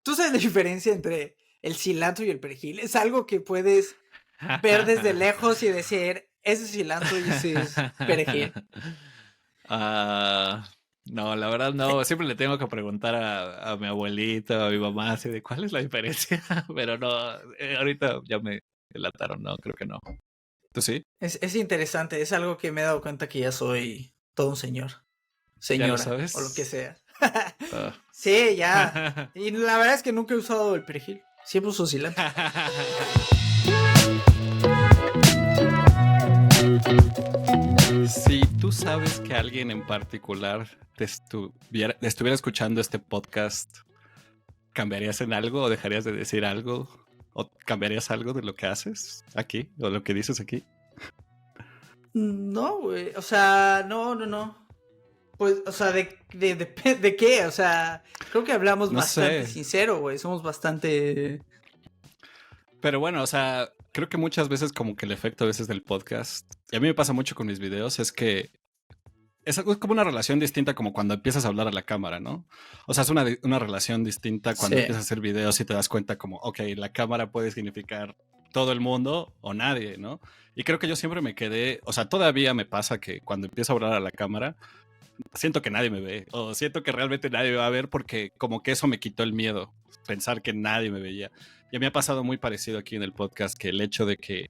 ¿Tú sabes la diferencia entre el cilantro y el perejil? Es algo que puedes ver desde lejos y decir, ese es cilantro y ese es perejil. Ah, no, la verdad no. Siempre le tengo que preguntar a mi abuelita, a mi mamá, así de cuál es la diferencia. Pero no, ahorita ya me delataron, no, creo que no. ¿Tú sí? Es interesante, es algo que me he dado cuenta que ya soy todo un señor, ¿Ya lo señora o lo que sabes? sea. Ah. Sí, ya. Y la verdad es que nunca he usado el perejil, siempre uso cilantro. Si tú sabes que alguien en particular estuviera escuchando este podcast, ¿cambiarías en algo o dejarías de decir algo? ¿O cambiarías algo de lo que haces aquí o lo que dices aquí? No, güey, o sea, no. Pues, o sea, ¿de qué? O sea, creo que hablamos No bastante sé. sincero, güey, somos bastante... Pero bueno, o sea, creo que muchas veces como que el efecto a veces del podcast, y a mí me pasa mucho con mis videos, es que es como una relación distinta como cuando empiezas a hablar a la cámara, ¿no? O sea, es una relación distinta cuando Sí. empiezas a hacer videos y te das cuenta como, ok, la cámara puede significar todo el mundo o nadie, ¿no? Y creo que yo siempre me quedé, o sea, todavía me pasa que cuando empiezo a hablar a la cámara, siento que nadie me ve, o siento que realmente nadie me va a ver porque como que eso me quitó el miedo, pensar que nadie me veía. Y a mí me ha pasado muy parecido aquí en el podcast, que el hecho de que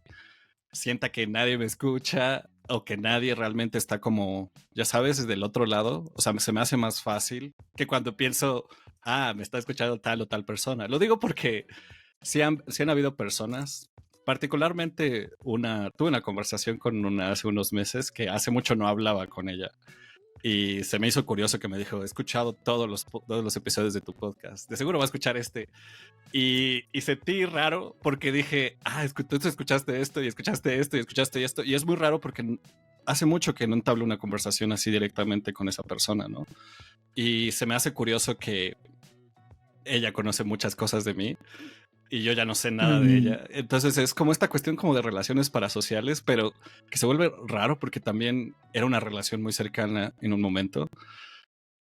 sienta que nadie me escucha o que nadie realmente está como, ya sabes, desde el otro lado. O sea, se me hace más fácil que cuando pienso, me está escuchando tal o tal persona. Lo digo porque sí han habido personas, particularmente tuve una conversación con una hace unos meses que hace mucho no hablaba con ella. Y se me hizo curioso que me dijo, he escuchado todos los episodios de tu podcast. De seguro va a escuchar este. Y sentí raro porque dije, tú escuchaste esto y escuchaste esto y escuchaste esto. Y es muy raro porque hace mucho que no entablo una conversación así directamente con esa persona, ¿no? Y se me hace curioso que ella conoce muchas cosas de mí y yo ya no sé nada de Mm, ella. Entonces es como esta cuestión como de relaciones parasociales, pero que se vuelve raro porque también era una relación muy cercana en un momento.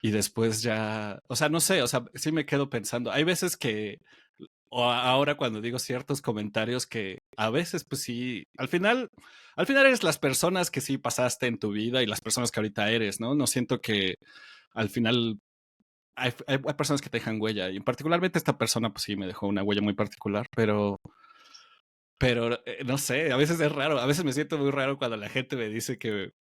Y después ya, o sea, no sé, o sea, sí me quedo pensando. Hay veces que o ahora cuando digo ciertos comentarios que a veces pues sí, al final eres las personas que sí pasaste en tu vida y las personas que ahorita eres, ¿no? No siento que al final hay personas que te dejan huella y particularmente esta persona pues sí me dejó una huella muy particular, pero no sé, a veces es raro, a veces me siento muy raro cuando la gente me dice que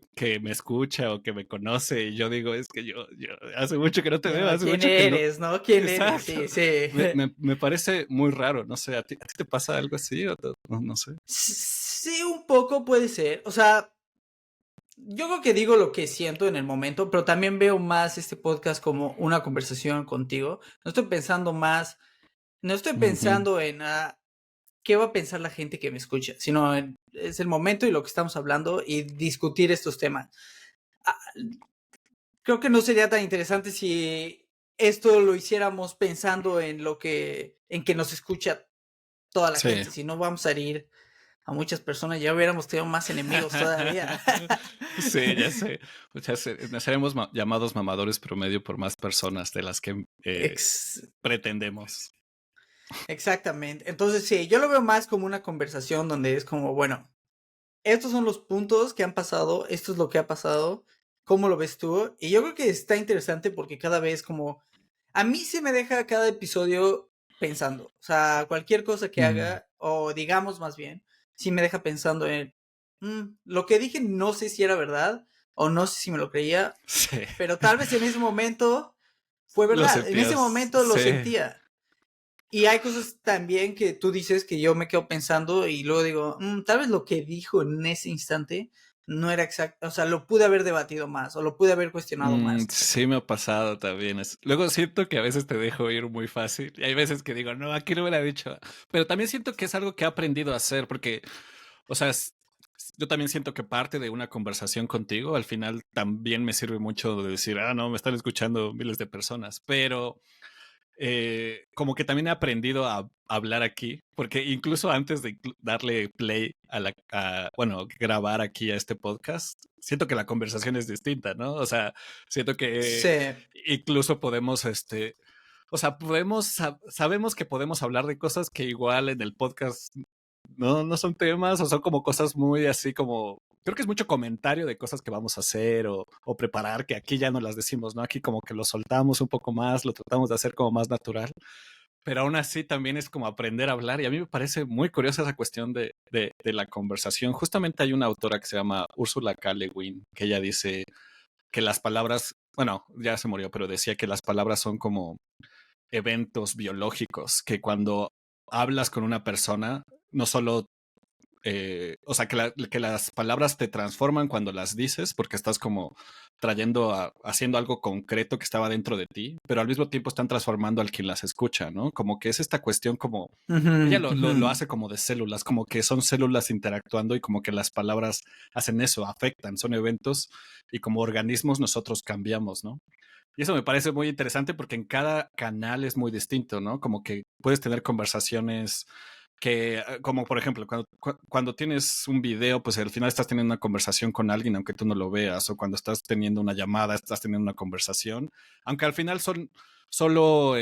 me escucha o que me conoce y yo digo, es que yo hace mucho que no te veo, ya, hace ¿quién mucho que no. eres, no? ¿Quién eres? Sí, Exacto. sí. Me parece muy raro, no sé, ¿a ti te pasa algo así? No sé. Sí, un poco puede ser. O sea, yo creo que digo lo que siento en el momento, pero también veo más este podcast como una conversación contigo. No estoy Ujú. pensando en qué va a pensar la gente que me escucha, sino es el momento y lo que estamos hablando y discutir estos temas. Ah, Creo que no sería tan interesante si esto lo hiciéramos pensando en que nos escucha toda la Sí. gente, si no vamos a herir a muchas personas, ya hubiéramos tenido más enemigos todavía. Sí, ya sé. O sea, seremos llamados mamadores promedio por más personas de las que Ex- pretendemos. Exactamente. Entonces, sí, yo lo veo más como una conversación donde es como, bueno, estos son los puntos que han pasado, esto es lo que ha pasado, ¿cómo lo ves tú? Y yo creo que está interesante porque cada vez como, a mí se me deja cada episodio pensando, o sea, cualquier cosa que Mm, haga, o digamos más bien, sí me deja pensando en, lo que dije no sé si era verdad, o no sé si me lo creía, sí. pero tal vez en ese momento fue Lo verdad, en ese sentías. momento lo Sí. sentía. Y hay cosas también que tú dices que yo me quedo pensando y luego digo, tal vez lo que dijo en ese instante no era exacto, o sea, lo pude haber debatido más o lo pude haber cuestionado más. Sí me ha pasado también. Luego siento que a veces te dejo ir muy fácil y hay veces que digo, no, aquí no me lo ha dicho. Pero también siento que es algo que he aprendido a hacer porque, o sea, yo también siento que parte de una conversación contigo al final también me sirve mucho de decir, no, me están escuchando miles de personas, pero como que también he aprendido a hablar aquí, porque incluso antes de darle play bueno, grabar aquí a este podcast, siento que la conversación es distinta, ¿no? O sea, siento que Sí, incluso podemos, o sea, sabemos que podemos hablar de cosas que igual en el podcast no son temas o son como cosas muy así como, creo que es mucho comentario de cosas que vamos a hacer o preparar, que aquí ya no las decimos, ¿no? Aquí como que lo soltamos un poco más, lo tratamos de hacer como más natural, pero aún así también es como aprender a hablar y a mí me parece muy curiosa esa cuestión de la conversación. Justamente hay una autora que se llama Ursula K. Le Guin, que ella dice que las palabras, bueno, ya se murió, pero decía que las palabras son como eventos biológicos, que cuando hablas con una persona, no solo o sea, que las palabras te transforman cuando las dices, porque estás como haciendo algo concreto que estaba dentro de ti, pero al mismo tiempo están transformando al quien las escucha, ¿no? Como que es esta cuestión como, ella Ujú, lo ujú. hace como de células, como que son células interactuando y como que las palabras hacen eso, afectan, son eventos y como organismos nosotros cambiamos, ¿no? Y eso me parece muy interesante porque en cada canal es muy distinto, ¿no? Como que puedes tener conversaciones que, como por ejemplo, cuando tienes un video, pues al final estás teniendo una conversación con alguien, aunque tú no lo veas, o cuando estás teniendo una llamada, estás teniendo una conversación, aunque al final son solo,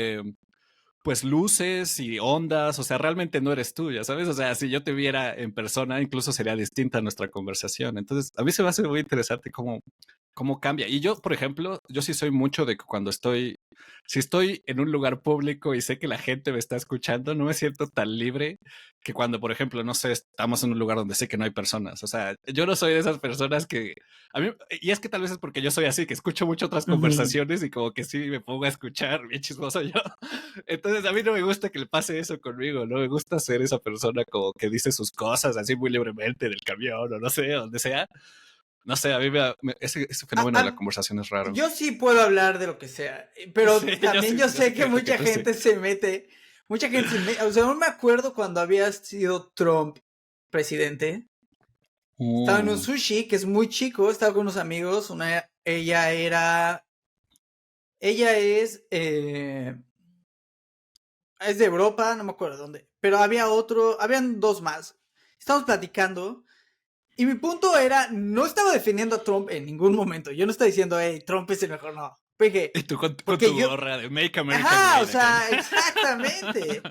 pues luces y ondas, o sea, realmente no eres tú, ya sabes, o sea, si yo te viera en persona, incluso sería distinta nuestra conversación. Entonces, a mí se me hace muy interesante cómo cambia. Y yo, por ejemplo, yo sí soy mucho de que cuando si estoy en un lugar público y sé que la gente me está escuchando, no me siento tan libre que cuando, por ejemplo, no sé, estamos en un lugar donde sé que no hay personas. O sea, yo no soy de esas personas que a mí, y es que tal vez es porque yo soy así, que escucho mucho otras Ujú. conversaciones y como que sí me pongo a escuchar, bien chismoso yo. Entonces a mí no me gusta que le pase eso conmigo, no me gusta ser esa persona como que dice sus cosas así muy libremente en el camión o no sé, donde sea. No sé, a mí ese A- fenómeno de la a- conversación es raro. yo sí puedo hablar de lo que sea, pero Sí, también yo yo sé sé que que mucha tú sí. gente se mete, o sea, no me acuerdo cuando había sido Trump presidente. Estaba en un Mm. sushi que es muy chico, estaba con unos amigos, ella es de Europa, no me acuerdo dónde, pero habían dos más. Estamos platicando y mi punto era, no estaba defendiendo a Trump en ningún momento. Yo no estaba diciendo, hey, Trump es el mejor, no. Y tú con Porque tu yo, gorra de Make America ajá, o Great Again. sea, exactamente.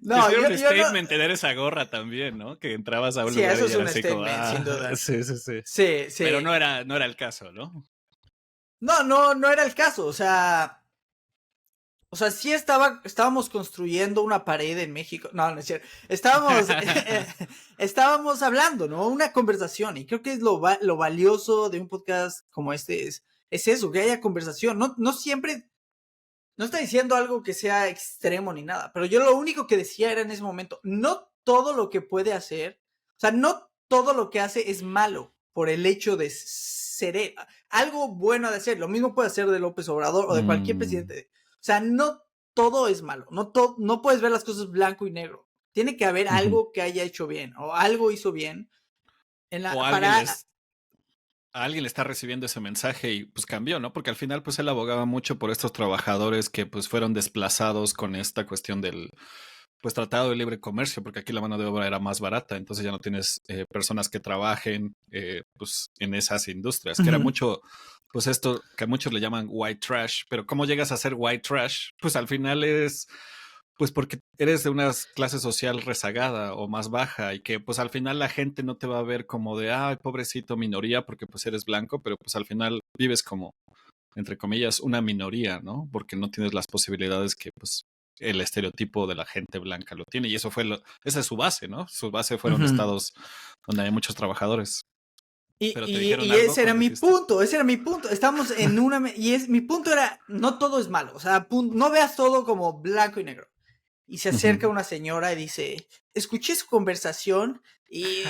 No, Hicieron un yo no, statement tener esa gorra también, ¿no? Que entrabas a un sí, lugar eso y es era un así como, statement, sin duda. sí, sí, sí. Sí, Pero sí. no era el caso, ¿no? No, no era el caso, o sea, sí estábamos construyendo una pared en México. No, no es cierto. Estábamos hablando, ¿no? Una conversación. Y creo que es lo valioso de un podcast como este es eso, que haya conversación. No siempre, no está diciendo algo que sea extremo ni nada. Pero yo lo único que decía era en ese momento, no todo lo que puede hacer, o sea, no todo lo que hace es malo por el hecho de ser algo bueno de hacer. Lo mismo puede hacer de López Obrador o de cualquier Mm. presidente. O sea, no todo es malo. No puedes ver las cosas blanco y negro. Tiene que haber Ujú. algo que haya hecho bien o algo hizo bien O para. a alguien le está recibiendo ese mensaje y pues cambió, ¿no? Porque al final pues él abogaba mucho por estos trabajadores que pues fueron desplazados con esta cuestión del pues tratado de libre comercio, porque aquí la mano de obra era más barata, entonces ya no tienes personas que trabajen pues en esas industrias, que era Ujú, mucho pues esto que a muchos le llaman white trash, pero ¿cómo llegas a ser white trash? Pues al final es pues porque eres de una clase social rezagada o más baja y que pues al final la gente no te va a ver como de, ay, pobrecito minoría porque pues eres blanco, pero pues al final vives como, entre comillas, una minoría, ¿no? Porque no tienes las posibilidades que pues el estereotipo de la gente blanca lo tiene y eso esa es su base, ¿no? Su base fueron ujú. estados donde hay muchos trabajadores. Y, Pero te y, dijeron y algo ese era cuando mi dijiste. punto, ese era mi punto. Estamos en mi punto era, no todo es malo, o sea, no veas todo como blanco y negro. Y se acerca Ujú. una señora y dice, escuché su conversación y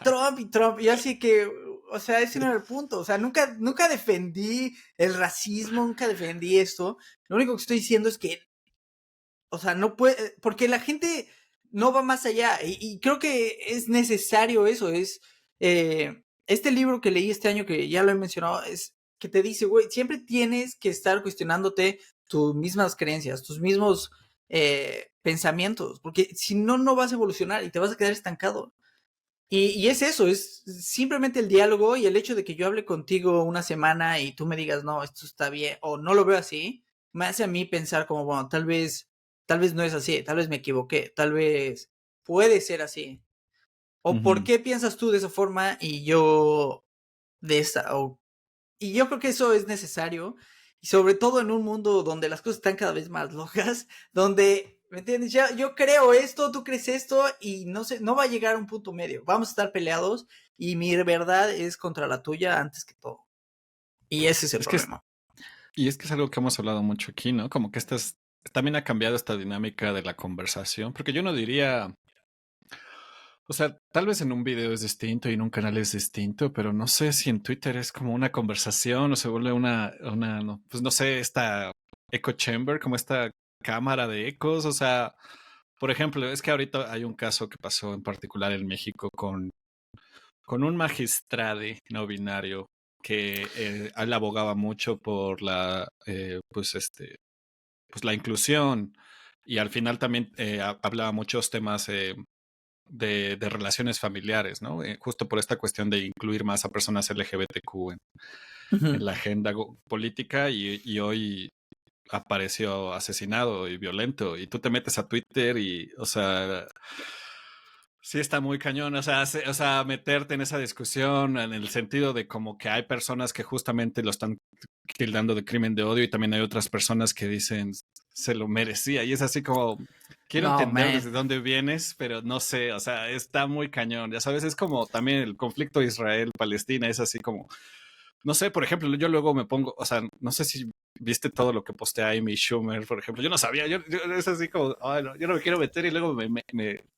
Trump, y así que, o sea, ese no era el punto, o sea, nunca defendí el racismo, nunca defendí esto. Lo único que estoy diciendo es que, o sea, no puede, porque la gente no va más allá y creo que es necesario eso, este libro que leí este año que ya lo he mencionado, es que te dice, güey, siempre tienes que estar cuestionándote tus mismas creencias, tus mismos pensamientos, porque si no, no vas a evolucionar y te vas a quedar estancado. Y es eso, es simplemente el diálogo y el hecho de que yo hable contigo una semana y tú me digas, no, esto está bien, o no lo veo así, me hace a mí pensar como, bueno, tal vez no es así, tal vez me equivoqué, tal vez puede ser así. O por Ujú, qué piensas tú de esa forma y yo de esa, y yo creo que eso es necesario, y sobre todo en un mundo donde las cosas están cada vez más locas, donde, ¿me entiendes? Ya, yo creo esto, tú crees esto, y no sé, no va a llegar a un punto medio. Vamos a estar peleados, y mi verdad es contra la tuya antes que todo. Y ese es el Es que problema. y es que es algo que hemos hablado mucho aquí, ¿no? Como que también ha cambiado esta dinámica de la conversación, porque yo no diría, o sea, tal vez en un video es distinto y en un canal es distinto, pero no sé si en Twitter es como una conversación o se vuelve no, pues no sé, esta echo chamber, como esta cámara de ecos, o sea, por ejemplo, es que ahorita hay un caso que pasó en particular en México con un magistrade no binario que él abogaba mucho por pues la inclusión y al final también hablaba muchos temas de relaciones familiares, ¿no? Justo por esta cuestión de incluir más a personas LGBTQ en Ujú. la agenda política y hoy apareció asesinado y violento y tú te metes a Twitter y, o sea, sí está muy cañón, o sea, o sea, meterte en esa discusión en el sentido de como que hay personas que justamente lo están tildando de crimen de odio y también hay otras personas que dicen se lo merecía y es así como quiero No, entender man. desde dónde vienes, pero no sé, o sea, está muy cañón, ya sabes, es como también el conflicto Israel-Palestina, es así como no sé, por ejemplo, yo luego me pongo, o sea, no sé si viste todo lo que postea Amy Schumer, por ejemplo. Yo no sabía, es así como, ay, no, yo no me quiero meter y luego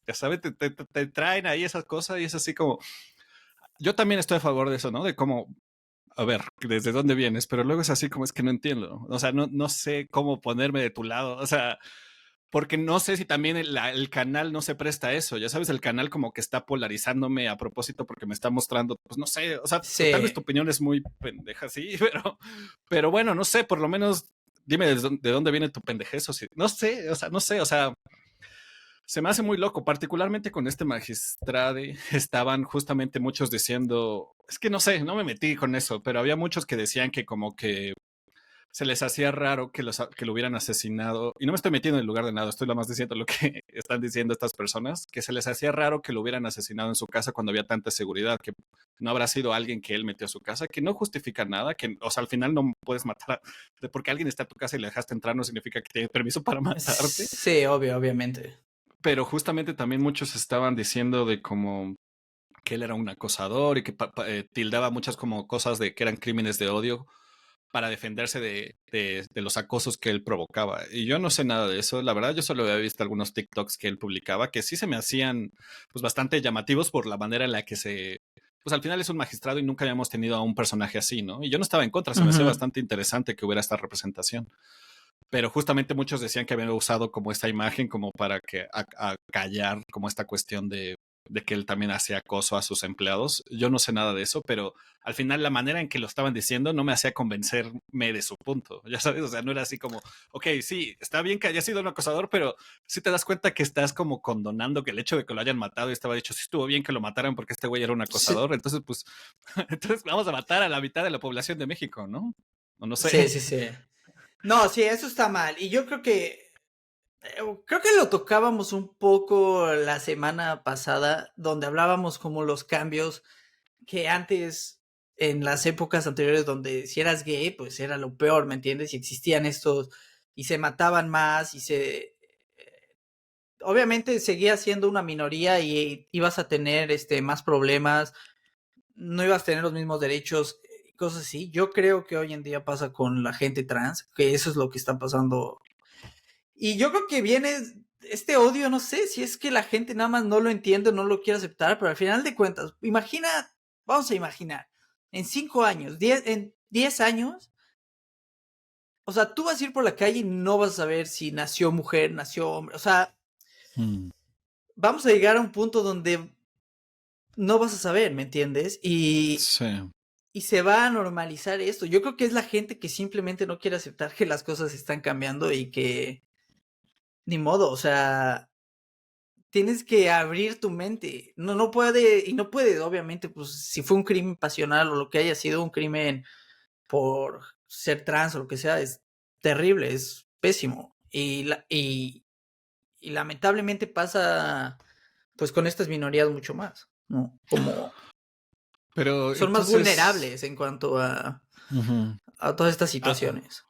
ya sabes, te traen ahí esas cosas y es así como, yo también estoy a favor de eso, ¿no? De cómo, a ver, desde dónde vienes, pero luego es así como es que no entiendo, o sea, no sé cómo ponerme de tu lado, o sea, porque no sé si también el canal no se presta a eso. Ya sabes, el canal como que está polarizándome a propósito porque me está mostrando, pues no sé, o sea, tal vez Sí. tu opinión es muy pendeja, sí, pero bueno, no sé, por lo menos dime de dónde viene tu pendejez o si, no sé, o sea, no sé, o sea, se me hace muy loco, particularmente con este magistrade, estaban justamente muchos diciendo, es que no sé, no me metí con eso, pero había muchos que decían que como que se les hacía raro que lo hubieran asesinado. Y no me estoy metiendo en el lugar de nada, estoy lo más diciendo lo que están diciendo estas personas, que se les hacía raro que lo hubieran asesinado en su casa cuando había tanta seguridad, que no habrá sido alguien que él metió a su casa, que no justifica nada, que, o sea, al final no puedes matar, porque alguien está a tu casa y le dejaste entrar no significa que tiene permiso para matarte, Sí, obvio, obviamente. pero justamente también muchos estaban diciendo de como que él era un acosador y que tildaba muchas como cosas de que eran crímenes de odio para defenderse de los acosos que él provocaba. Y yo no sé nada de eso. La verdad, yo solo había visto algunos TikToks que él publicaba que sí se me hacían pues bastante llamativos por la manera en la que pues al final es un magistrado y nunca habíamos tenido a un personaje así, ¿no? Y yo no estaba en contra, se me hacía Ujú. bastante interesante que hubiera esta representación. Pero justamente muchos decían que habían usado como esta imagen como para que a callar como esta cuestión de que él también hacía acoso a sus empleados. Yo no sé nada de eso, pero al final la manera en que lo estaban diciendo no me hacía convencerme de su punto. Ya sabes, o sea, no era así como, ok, sí, está bien que haya sido un acosador, pero sí te das cuenta que estás como condonando que el hecho de que lo hayan matado y estaba dicho, sí estuvo bien que lo mataran porque este güey era un Sí, acosador. Entonces, pues, entonces vamos a matar a la mitad de la población de México, ¿no? O no sí, sé. sí, sí. No, sí, eso está mal. Y yo creo que lo tocábamos un poco la semana pasada, donde hablábamos como los cambios que antes, en las épocas anteriores, donde si eras gay, pues era lo peor, ¿me entiendes? Y existían estos, y se mataban más, obviamente seguía siendo una minoría y ibas a tener más problemas, no ibas a tener los mismos derechos, cosas así. Yo creo que hoy en día pasa con la gente trans, que eso es lo que está pasando. Y yo creo que viene este odio, no sé si es que la gente nada más no lo entiende, no lo quiere aceptar, pero al final de cuentas, vamos a imaginar, en 5 años, en 10 años, o sea, tú vas a ir por la calle y no vas a saber si nació mujer, nació hombre, o sea, Mm, vamos a llegar a un punto donde no vas a saber, ¿me entiendes? sí. Y se va a normalizar esto. Yo creo que es la gente que simplemente no quiere aceptar que las cosas están cambiando y que ni modo, o sea, tienes que abrir tu mente. No puede, y no puede, obviamente, pues si fue un crimen pasional o lo que haya sido un crimen por ser trans o lo que sea, es terrible, es pésimo. Y lamentablemente pasa pues con estas minorías mucho más, ¿no? Como Pero son más entonces, vulnerables en cuanto ujú. a todas estas Ah, situaciones.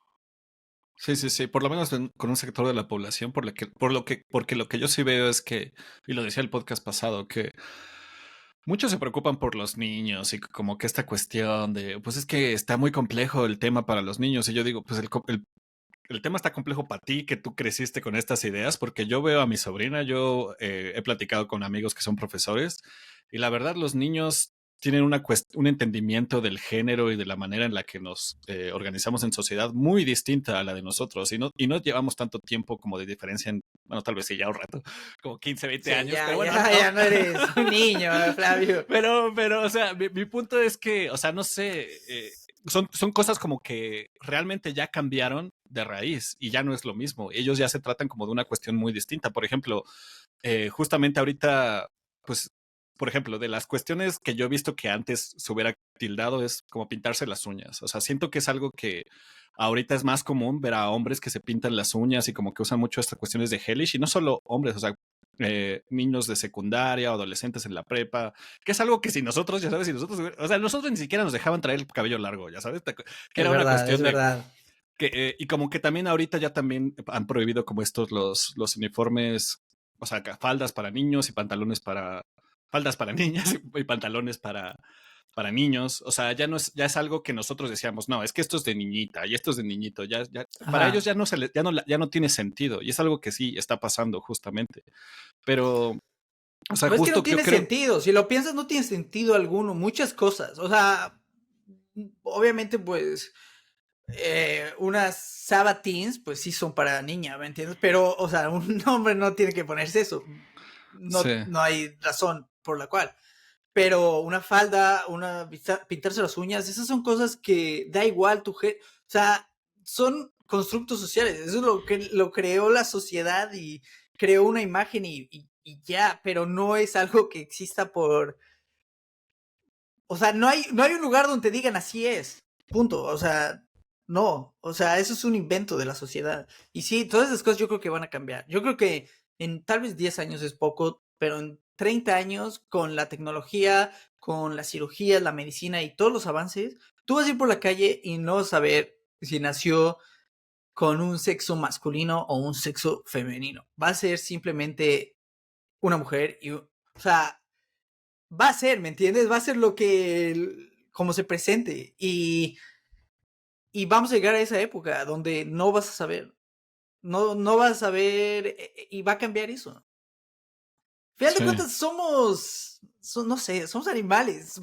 sí, sí, sí, por lo menos con un sector de la población, porque lo que yo sí veo es que, y lo decía el podcast pasado, que muchos se preocupan por los niños y como que esta cuestión de, pues es que está muy complejo el tema para los niños. Y yo digo, pues el tema está complejo para ti, que tú creciste con estas ideas, porque yo veo a mi sobrina, yo he platicado con amigos que son profesores, y la verdad los niños tienen un entendimiento del género y de la manera en la que nos organizamos en sociedad muy distinta a la de nosotros, y no llevamos tanto tiempo como de diferencia, bueno, tal vez sí, ya un rato, como 15 20 Sí, años, ya, pero bueno, ya, ya no eres un niño, Flavio. o sea, mi punto es que, o sea, no sé, son cosas como que realmente ya cambiaron de raíz y ya no es lo mismo. Ellos ya se tratan como de una cuestión muy distinta. Por ejemplo, justamente ahorita, pues, por ejemplo, de las cuestiones que yo he visto que antes se hubiera tildado es como pintarse las uñas. O sea, siento que es algo que ahorita es más común ver a hombres que se pintan las uñas y como que usan mucho estas cuestiones de hellish y no solo hombres, o sea, niños de secundaria o adolescentes en la prepa, que es algo que si nosotros, ya sabes, si nosotros, o sea, nosotros ni siquiera nos dejaban traer el cabello largo, ya sabes, que era una Es cuestión de verdad. que, y como que también ahorita ya también han prohibido como estos los uniformes, o sea, faldas para niños y pantalones para, faldas para niñas y pantalones para niños, o sea, ya es algo que nosotros decíamos, no, es que esto es de niñita y esto es de niñito, para ellos Ajá. ya no tiene sentido y es algo que sí está pasando justamente, pero, o sea, No es que no justo yo tiene creo, sentido, si lo piensas no tiene sentido alguno, muchas cosas. O sea, obviamente pues unas sabatines pues sí son para niña, ¿me entiendes? Pero, o sea, un hombre no tiene que ponerse eso. sí, No hay razón por la cual. Pero una falda, pintarse las uñas, esas son cosas que da igual o sea, son constructos sociales, eso es lo que lo creó la sociedad y creó una imagen y ya, pero no es algo que exista o sea, no hay un lugar donde te digan así es, punto, o sea, no, o sea, eso es un invento de la sociedad. Y sí, todas esas cosas yo creo que van a cambiar. Yo creo que en tal vez 10 años es poco, pero en 30 años con la tecnología, con la cirugía, la medicina y todos los avances, tú vas a ir por la calle y no vas a saber si nació con un sexo masculino o un sexo femenino. Va a ser simplemente una mujer o sea, va a ser, ¿me entiendes? Va a ser lo que, como se presente. Y vamos a llegar a esa época donde no vas a saber. No vas a saber y va a cambiar eso. Final de sí. cuentas, no sé, somos animales.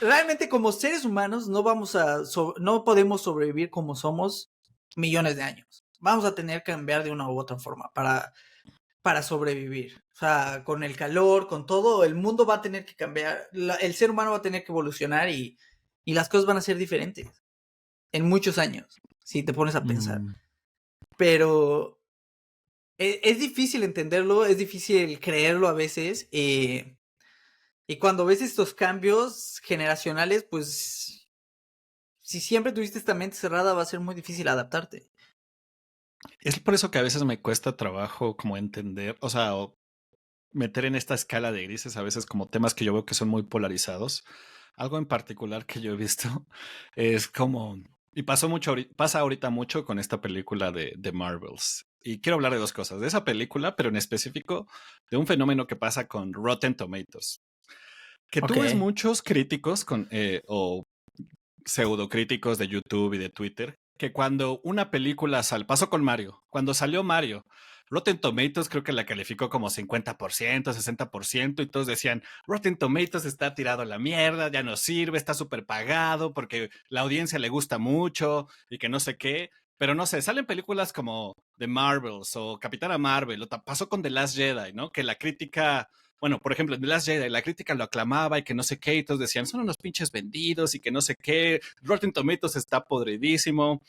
Realmente como seres humanos no podemos sobrevivir como somos millones de años. Vamos a tener que cambiar de una u otra forma para sobrevivir. O sea, con el calor, con todo, el mundo va a tener que cambiar, el ser humano va a tener que evolucionar y las cosas van a ser diferentes en muchos años, si te pones a pensar. Mm. Pero es difícil entenderlo, es difícil creerlo a veces. Y cuando ves estos cambios generacionales, pues si siempre tuviste esta mente cerrada, va a ser muy difícil adaptarte. Es por eso que a veces me cuesta trabajo como entender, o sea, o meter en esta escala de grises a veces como temas que yo veo que son muy polarizados. Algo en particular que yo he visto es como, y pasa ahorita mucho con esta película de Marvels. Y quiero hablar de dos cosas, de esa película, pero en específico de un fenómeno que pasa con Rotten Tomatoes. Que Ok. tú ves muchos críticos o pseudocríticos de YouTube y de Twitter que cuando una película pasó con Mario, cuando salió Mario, Rotten Tomatoes creo que la calificó como 50%, 60% y todos decían, Rotten Tomatoes está tirado a la mierda, ya no sirve, está súper pagado porque la audiencia le gusta mucho y que no sé qué. Pero no sé, salen películas como The Marvels o Capitana Marvel, o pasó con The Last Jedi, ¿no? Que la crítica, bueno, por ejemplo, en The Last Jedi, la crítica lo aclamaba y que no sé qué, y todos decían, son unos pinches vendidos y que no sé qué, Rotten Tomatoes está podridísimo,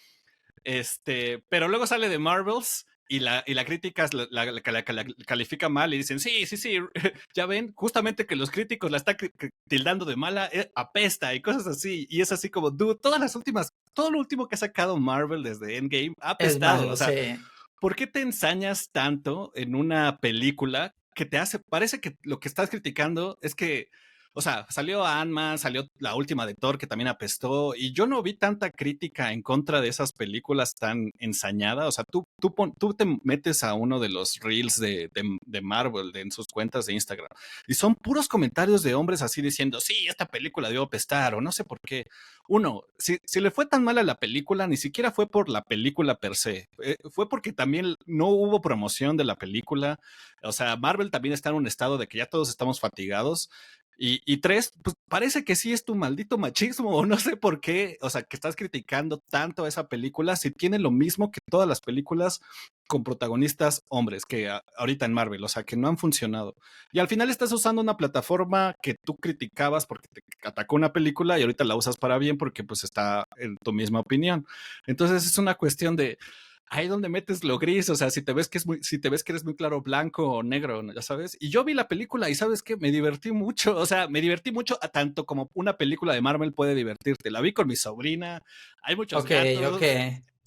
pero luego sale de Marvels y la crítica la califica mal y dicen, sí, sí, sí, ya ven, justamente que los críticos la están tildando de mala, apesta y cosas así. Y es así como, dude, todo lo último que ha sacado Marvel desde Endgame ha Es apestado. O malo, sea, sí. ¿por qué te ensañas tanto en una película que te hace, parece que lo que estás criticando es que, o sea, salió Ant-Man, salió la última de Thor que también apestó, y yo no vi tanta crítica en contra de esas películas tan ensañadas. O sea, tú te metes a uno de los reels de Marvel en sus cuentas de Instagram y son puros comentarios de hombres así diciendo, sí, esta película dio apestar o no sé por qué. Uno, si le fue tan mal a la película, ni siquiera fue por la película per se, fue porque también no hubo promoción de la película. O sea, Marvel también está en un estado de que ya todos estamos fatigados. Y tres, pues parece que sí es tu maldito machismo, o no sé por qué, o sea, que estás criticando tanto a esa película si tiene lo mismo que todas las películas con protagonistas hombres que ahorita en Marvel, o sea, que no han funcionado. Y al final estás usando una plataforma que tú criticabas porque te atacó una película y ahorita la usas para bien porque pues está en tu misma opinión. Entonces es una cuestión de ahí donde metes lo gris, o sea, si te ves que eres muy claro blanco o negro, ¿no? Ya sabes. Y yo vi la película y sabes que me divertí mucho, o sea, me divertí mucho a tanto como una película de Marvel puede divertirte. La vi con mi sobrina, hay muchos Ok, ok. gatos,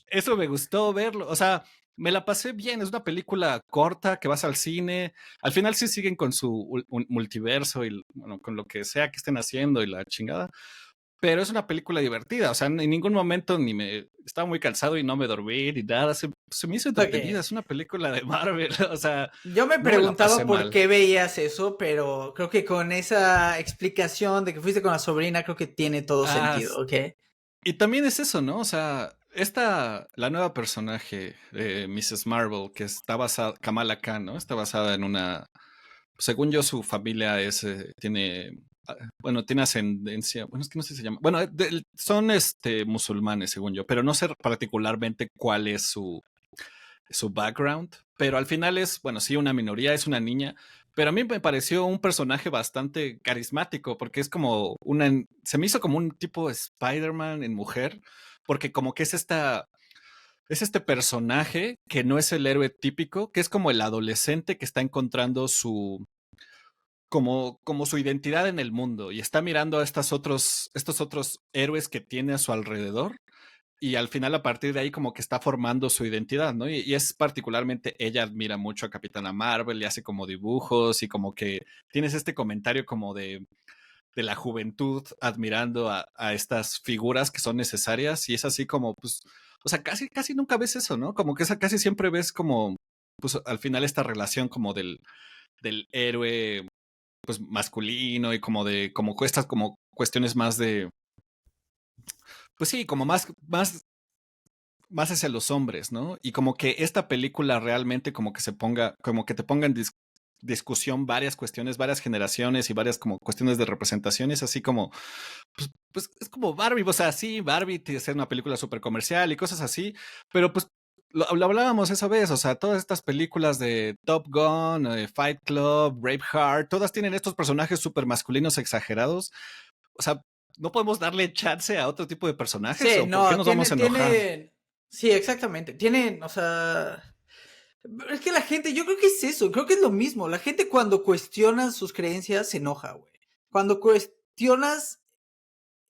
eso me gustó verlo, o sea, me la pasé bien, es una película corta que vas al cine, al final sí siguen con su multiverso y bueno, con lo que sea que estén haciendo y la chingada, pero es una película divertida, o sea, en ningún momento ni me estaba muy cansado y no me dormí ni nada, se me hizo entretenida, Ok. es una película de Marvel, o sea, Yo me no me la preguntaba pasé por mal. qué veías eso, pero creo que con esa explicación de que fuiste con la sobrina, creo que tiene todo Ah, sentido, ¿ok? y también es eso, ¿no? O sea, la nueva personaje de Mrs. Marvel, que está basada, Kamala Khan, ¿no? Está basada en una, según yo, su familia bueno, tiene ascendencia, bueno, es que no sé si se llama, bueno, son musulmanes, según yo, pero no sé particularmente cuál es su background, pero al final es, bueno, sí, una minoría, es una niña, pero a mí me pareció un personaje bastante carismático, porque es como se me hizo como un tipo de Spider-Man en mujer, porque como que es este personaje que no es el héroe típico, que es como el adolescente que está encontrando como su identidad en el mundo y está mirando a estos otros héroes que tiene a su alrededor y al final a partir de ahí como que está formando su identidad, ¿no? Y es particularmente, ella admira mucho a Capitana Marvel y hace como dibujos y como que tienes este comentario como de la juventud admirando a estas figuras que son necesarias y es así como, pues, o sea, casi nunca ves eso, ¿no? Como que casi siempre ves como, pues al final esta relación como del héroe, pues masculino y como estas como cuestiones más de, pues sí, como más hacia los hombres, ¿no? Y como que esta película realmente como que como que te ponga en discusión varias cuestiones, varias generaciones y varias como cuestiones de representaciones, así como, pues es como Barbie, o sea, sí, Barbie tiene que ser una película súper comercial y cosas así, pero pues lo hablábamos esa vez, o sea, todas estas películas de Top Gun, Fight Club, Braveheart, todas tienen estos personajes súper masculinos exagerados, o sea, no podemos darle chance a otro tipo de personajes Sí, o por qué no, nos vamos a enojar. sí, exactamente, tienen, o sea, es que la gente, yo creo que es eso, creo que es lo mismo, la gente cuando cuestiona sus creencias se enoja, güey. Cuando cuestionas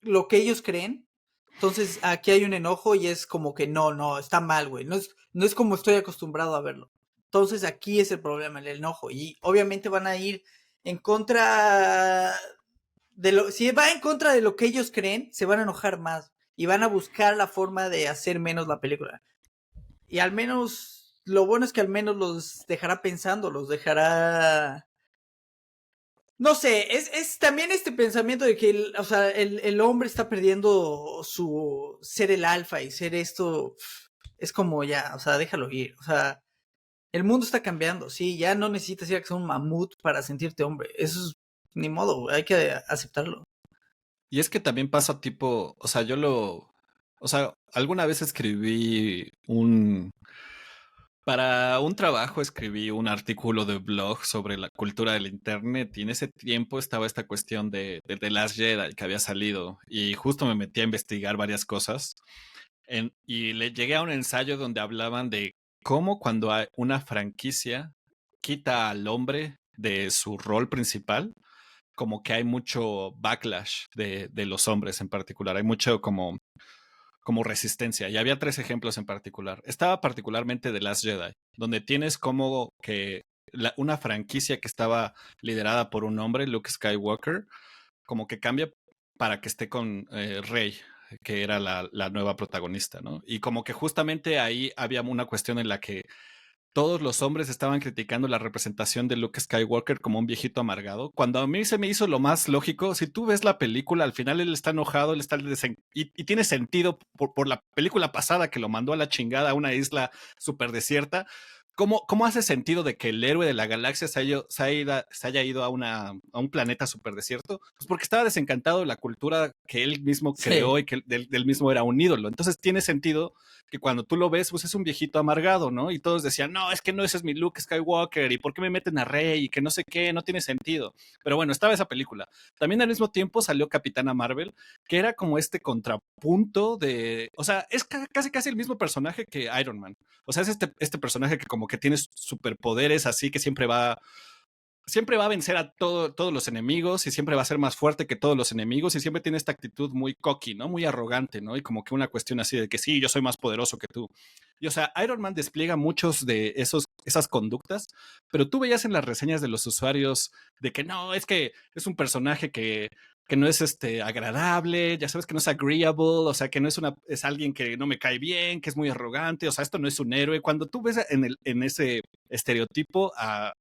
lo que ellos creen, entonces aquí hay un enojo y es como que no, no, está mal, güey, no es como estoy acostumbrado a verlo. Entonces aquí es el problema, el enojo, y obviamente van a ir en contra si va en contra de lo que ellos creen, se van a enojar más y van a buscar la forma de hacer menos la película. Y al menos, lo bueno es que al menos los dejará pensando, los dejará... No sé, es también este pensamiento de que o sea, el hombre está perdiendo su ser el alfa y ser esto. Es como ya, o sea, déjalo ir. O sea, el mundo está cambiando, sí, ya no necesitas ir a que sea un mamut para sentirte hombre. Eso es ni modo, hay que aceptarlo. Y es que también pasa tipo, o sea, o sea, alguna vez para un trabajo escribí un artículo de blog sobre la cultura del internet y en ese tiempo estaba esta cuestión de The Last Jedi que había salido y justo me metí a investigar varias cosas y le llegué a un ensayo donde hablaban de cómo cuando hay una franquicia quita al hombre de su rol principal, como que hay mucho backlash de los hombres en particular. Hay mucho como resistencia. Y había 3 ejemplos en particular. Estaba particularmente The Last Jedi, donde tienes como que una franquicia que estaba liderada por un hombre, Luke Skywalker, como que cambia para que esté con Rey, que era la nueva protagonista, ¿no? Y como que justamente ahí había una cuestión en la que todos los hombres estaban criticando la representación de Luke Skywalker como un viejito amargado, cuando a mí se me hizo lo más lógico. Si tú ves la película, al final él está enojado, él está y tiene sentido por la película pasada que lo mandó a la chingada a una isla súper desierta. ¿Cómo hace sentido de que el héroe de la galaxia se haya ido a un planeta súper desierto? Pues porque estaba desencantado de la cultura que él mismo creó Sí, y que del mismo era un ídolo. Entonces tiene sentido que cuando tú lo ves, pues es un viejito amargado, ¿no? Y todos decían, no, es que no, ese es mi Luke Skywalker, ¿y por qué me meten a Rey? Y que no sé qué, no tiene sentido. Pero bueno, estaba esa película. También al mismo tiempo salió Capitana Marvel, que era como este contrapunto de, o sea, es casi el mismo personaje que Iron Man. O sea, es este personaje que como que tiene superpoderes así, que siempre va a vencer a todos los enemigos y siempre va a ser más fuerte que todos los enemigos y siempre tiene esta actitud muy cocky, ¿no? Muy arrogante, ¿no? Y como que una cuestión así de que sí, yo soy más poderoso que tú. Y o sea, Iron Man despliega muchos de esas conductas, pero tú veías en las reseñas de los usuarios de que no, es que es un personaje que no es agradable, ya sabes que no es agreeable, o sea, que no es alguien que no me cae bien, que es muy arrogante, o sea, esto no es un héroe. Cuando tú ves en ese estereotipo a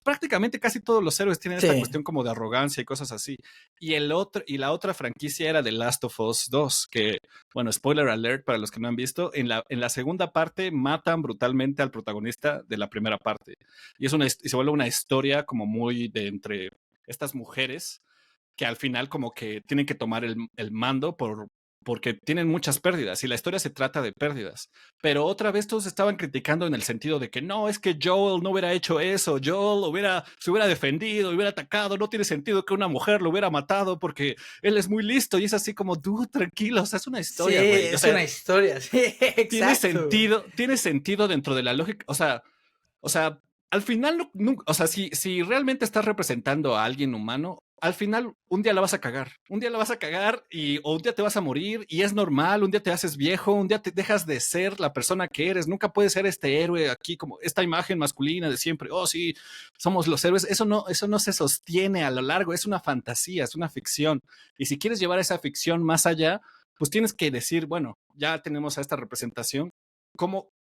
prácticamente casi todos los héroes tienen esta sí. cuestión como de arrogancia y cosas así. Y la otra franquicia era The Last of Us 2, que, bueno, spoiler alert para los que no han visto, en la segunda parte matan brutalmente al protagonista de la primera parte. Y se vuelve una historia como muy de entre estas mujeres que al final como que tienen que tomar el mando porque tienen muchas pérdidas y la historia se trata de pérdidas. Pero otra vez todos estaban criticando en el sentido de que no, es que Joel no hubiera hecho eso, se hubiera defendido, hubiera atacado, no tiene sentido que una mujer lo hubiera matado porque él es muy listo y es así como, tú tranquilo, o sea, es una Sí, historia, güey. O es sea, una historia, sí, exacto. tiene sentido dentro de la lógica, o sea, al final, o sea, si realmente estás representando a alguien humano, al final un día la vas a cagar. Un día la vas a cagar o un día te vas a morir y es normal. Un día te haces viejo, un día te dejas de ser la persona que eres. Nunca puedes ser este héroe aquí, como esta imagen masculina de siempre. Oh, sí, somos los héroes. Eso no se sostiene a lo largo. Es una fantasía, es una ficción. Y si quieres llevar esa ficción más allá, pues tienes que decir, bueno, ya tenemos a esta representación.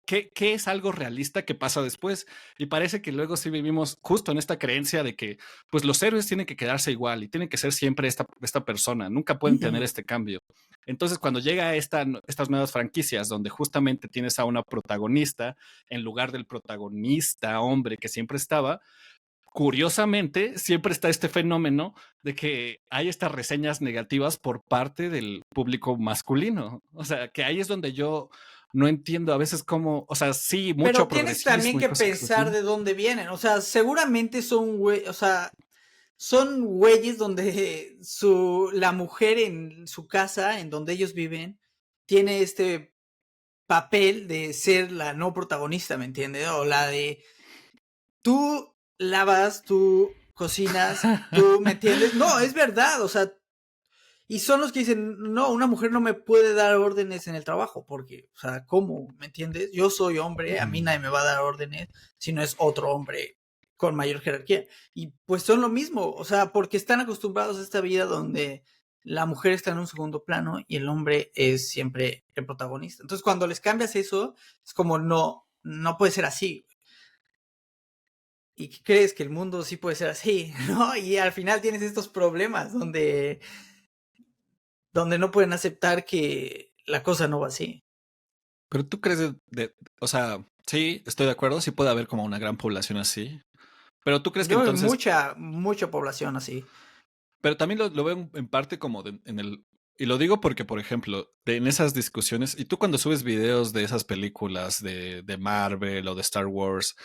¿Qué es algo realista que pasa después? Y parece que luego sí vivimos justo en esta creencia de que pues los héroes tienen que quedarse igual y tienen que ser siempre esta persona, nunca pueden tener Ujú. este cambio. Entonces cuando llega estas nuevas franquicias donde justamente tienes a una protagonista en lugar del protagonista hombre que siempre estaba, curiosamente siempre está este fenómeno de que hay estas reseñas negativas por parte del público masculino. O sea, que ahí es donde yo no entiendo a veces cómo, o sea, sí, mucho Pero tienes también progresismo y que cosas pensar así. de dónde vienen. O sea, seguramente son güey, o sea, son güeyes donde la mujer en su casa, en donde ellos viven, tiene este papel de ser la no protagonista, ¿me entiendes? O la de tú lavas, tú cocinas, tú, ¿me entiendes? No, es verdad, o sea, y son los que dicen, no, una mujer no me puede dar órdenes en el trabajo, porque, o sea, ¿cómo? ¿Me entiendes? Yo soy hombre, a mí nadie me va a dar órdenes si no es otro hombre con mayor jerarquía. Y pues son lo mismo, o sea, porque están acostumbrados a esta vida donde la mujer está en un segundo plano y el hombre es siempre el protagonista. Entonces, cuando les cambias eso, es como, no, no puede ser así. ¿Y qué crees? Que el mundo sí puede ser así, ¿no? Y al final tienes estos problemas donde no pueden aceptar que la cosa no va así. Pero tú crees o sea, sí, estoy de acuerdo, sí puede haber como una gran población así, pero tú crees que Yo veo entonces, mucha población así. pero también lo veo en parte como y lo digo porque, por ejemplo, en esas discusiones, y tú cuando subes videos de esas películas de Marvel o de Star Wars,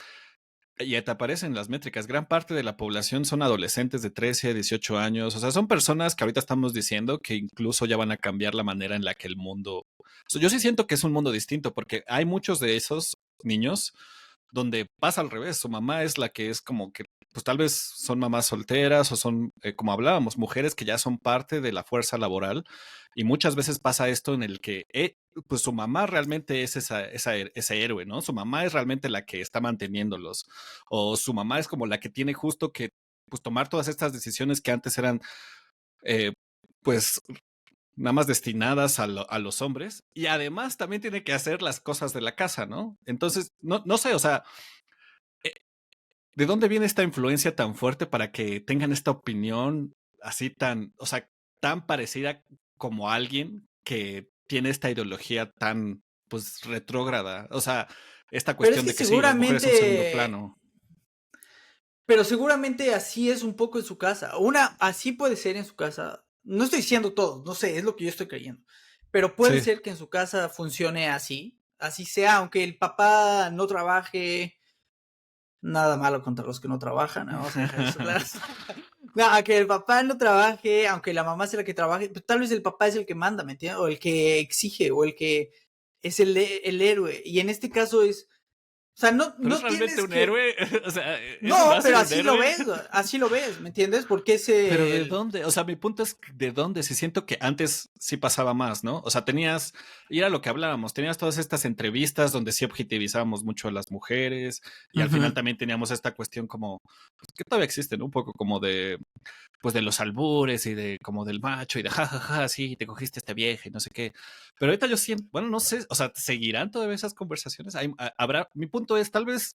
y te aparecen las métricas. Gran parte de la población son adolescentes de 13 a 18 años. O sea, son personas que ahorita estamos diciendo que incluso ya van a cambiar la manera en la que el mundo... O sea, yo sí siento que es un mundo distinto porque hay muchos de esos niños, donde pasa al revés. Su mamá es la que es como que, pues tal vez son mamás solteras o son, como hablábamos, mujeres que ya son parte de la fuerza laboral. Y muchas veces pasa esto en el que, pues su mamá realmente es ese héroe, ¿no? Su mamá es realmente la que está manteniéndolos. O su mamá es como la que tiene justo que, pues, tomar todas estas decisiones que antes eran, eh, pues, nada más destinadas a los hombres. Y además también tiene que hacer las cosas de la casa, ¿no? Entonces, no sé, o sea, eh, ¿de dónde viene esta influencia tan fuerte para que tengan esta opinión así tan, o sea, tan parecida como alguien que tiene esta ideología tan, pues, retrógrada? O sea, esta Pero es cuestión que de que sí, las mujeres son segundo seguramente, plano. pero seguramente así es un poco en su casa. Así puede ser en su casa. No estoy diciendo todo, no sé, es lo que yo estoy creyendo. Pero puede Sí. ser que en su casa funcione así. Así sea, aunque el papá no trabaje. Nada malo contra los que no trabajan, ¿no? Vamos a dejar eso claro. No, aunque el papá no trabaje, aunque la mamá sea la que trabaje, pues tal vez el papá es el que manda, ¿me entiendes? O el que exige, o el que es el héroe. Y en este caso es, o sea, Pero es no realmente tienes un que, héroe. O sea, ¿eso lo no, hace pero un héroe? así lo ves, ¿me entiendes? Porque es Pero ¿de el, dónde? O sea, mi punto es de dónde. Si siento que antes sí pasaba más, ¿no? O sea, tenías, y era lo que hablábamos, tenías todas estas entrevistas donde sí objetivizábamos mucho a las mujeres y al final Ujú. también teníamos esta cuestión como, pues, que todavía existe, ¿no? Un poco como de, pues de los albures y de como del macho y de jajaja, sí, te cogiste esta vieja y no sé qué. Pero ahorita yo siento, bueno, no sé, o sea, ¿seguirán todavía esas conversaciones? Habrá, mi punto es, tal vez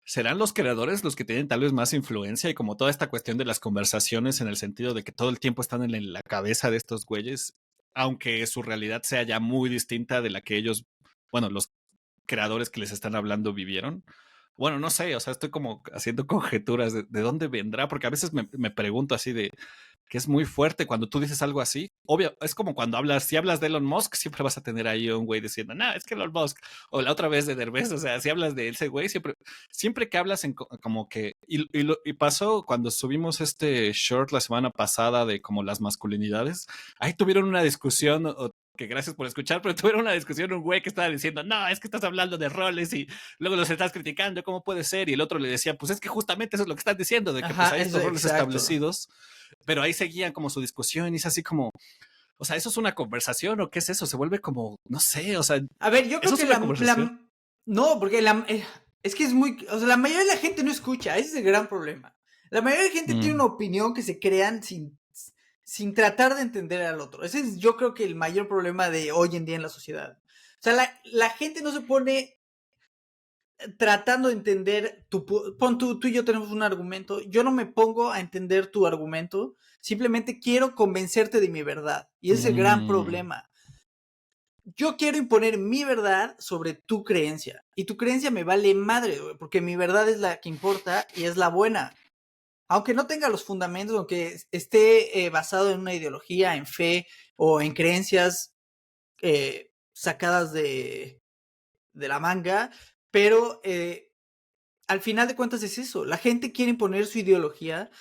serán los creadores los que tienen tal vez más influencia y como toda esta cuestión de las conversaciones en el sentido de que todo el tiempo están en la cabeza de estos güeyes, aunque su realidad sea ya muy distinta de la que ellos, bueno, los creadores que les están hablando vivieron. Bueno, no sé, o sea, estoy como haciendo conjeturas de dónde vendrá, porque a veces me pregunto así de, que es muy fuerte cuando tú dices algo así. Obvio, es como cuando hablas, si hablas de Elon Musk, siempre vas a tener ahí un güey diciendo, no, es que Elon Musk, o la otra vez de Derbez, o sea, si hablas de ese güey, siempre que hablas en como que, y pasó cuando subimos este short la semana pasada de como las masculinidades, ahí tuvieron una discusión, que gracias por escuchar, pero tuvieron una discusión un güey que estaba diciendo, no, es que estás hablando de roles y luego los estás criticando, ¿cómo puede ser? Y el otro le decía, pues es que justamente eso es lo que estás diciendo, de que pues Ajá, hay eso, estos roles exacto. establecidos, pero ahí seguían como su discusión y es así como, o sea, ¿eso es una conversación o qué es eso? Se vuelve como, no sé, o sea, A ver, yo creo ¿eso es que una conversación? no, porque es que es muy, o sea, la mayoría de la gente no escucha, ese es el gran problema. La mayoría de la gente tiene una Mm, opinión que se crean sin tratar de entender al otro. Ese es yo creo que el mayor problema de hoy en día en la sociedad. O sea, la gente no se pone tratando de entender pon tú y yo tenemos un argumento, yo no me pongo a entender tu argumento, simplemente quiero convencerte de mi verdad. Y ese es el gran mm, problema. Yo quiero imponer mi verdad sobre tu creencia. Y tu creencia me vale madre, güey, porque mi verdad es la que importa y es la buena. Aunque no tenga los fundamentos, aunque esté basado en una ideología, en fe o en creencias sacadas de la manga, pero al final de cuentas es eso. La gente quiere imponer su ideología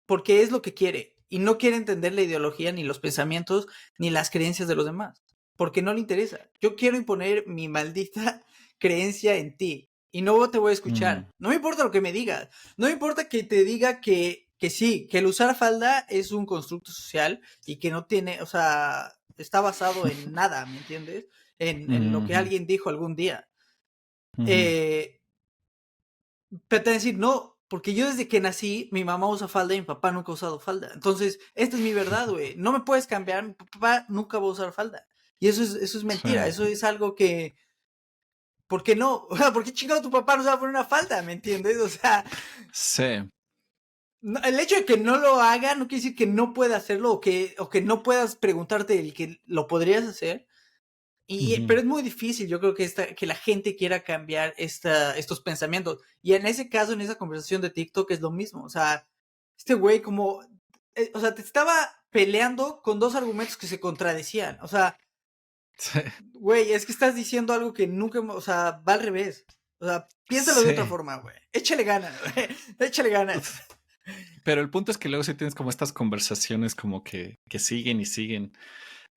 porque es lo que quiere y no quiere entender la ideología, ni los pensamientos, ni las creencias de los demás, porque no le interesa. Yo quiero imponer mi maldita creencia en ti y no te voy a mm, escuchar. No me importa lo que me digas. No me importa que te diga que sí, que el usar falda es un constructo social y que no tiene, o sea, está basado en nada, ¿me entiendes? En lo que ujú, alguien dijo algún día. ujú. Eh, pero te voy a decir, no, porque yo desde que nací, mi mamá usa falda y mi papá nunca ha usado falda. Entonces, esta es mi verdad, güey. No me puedes cambiar, mi papá nunca va a usar falda. Y eso es Sí, mentira, eso es algo que, ¿por qué no? O sea, ¿por qué chingado tu papá no se va a poner una falda? ¿Me entiendes? O sea, sí. el hecho de que no lo haga no quiere decir que no pueda hacerlo o que no puedas preguntarte el que lo podrías hacer. Ujú. Pero es muy difícil, yo creo que, que la gente quiera cambiar estos pensamientos. Y en ese caso, en esa conversación de TikTok es lo mismo. O sea, este güey como, o sea, te estaba peleando con dos argumentos que se contradecían. O sea, Sí, güey, es que estás diciendo algo que nunca, o sea, va al revés. O sea, piénsalo de otra sí. forma, güey. Échale ganas, güey. Échale ganas. Pero el punto es que luego sí tienes como estas conversaciones como que siguen y siguen.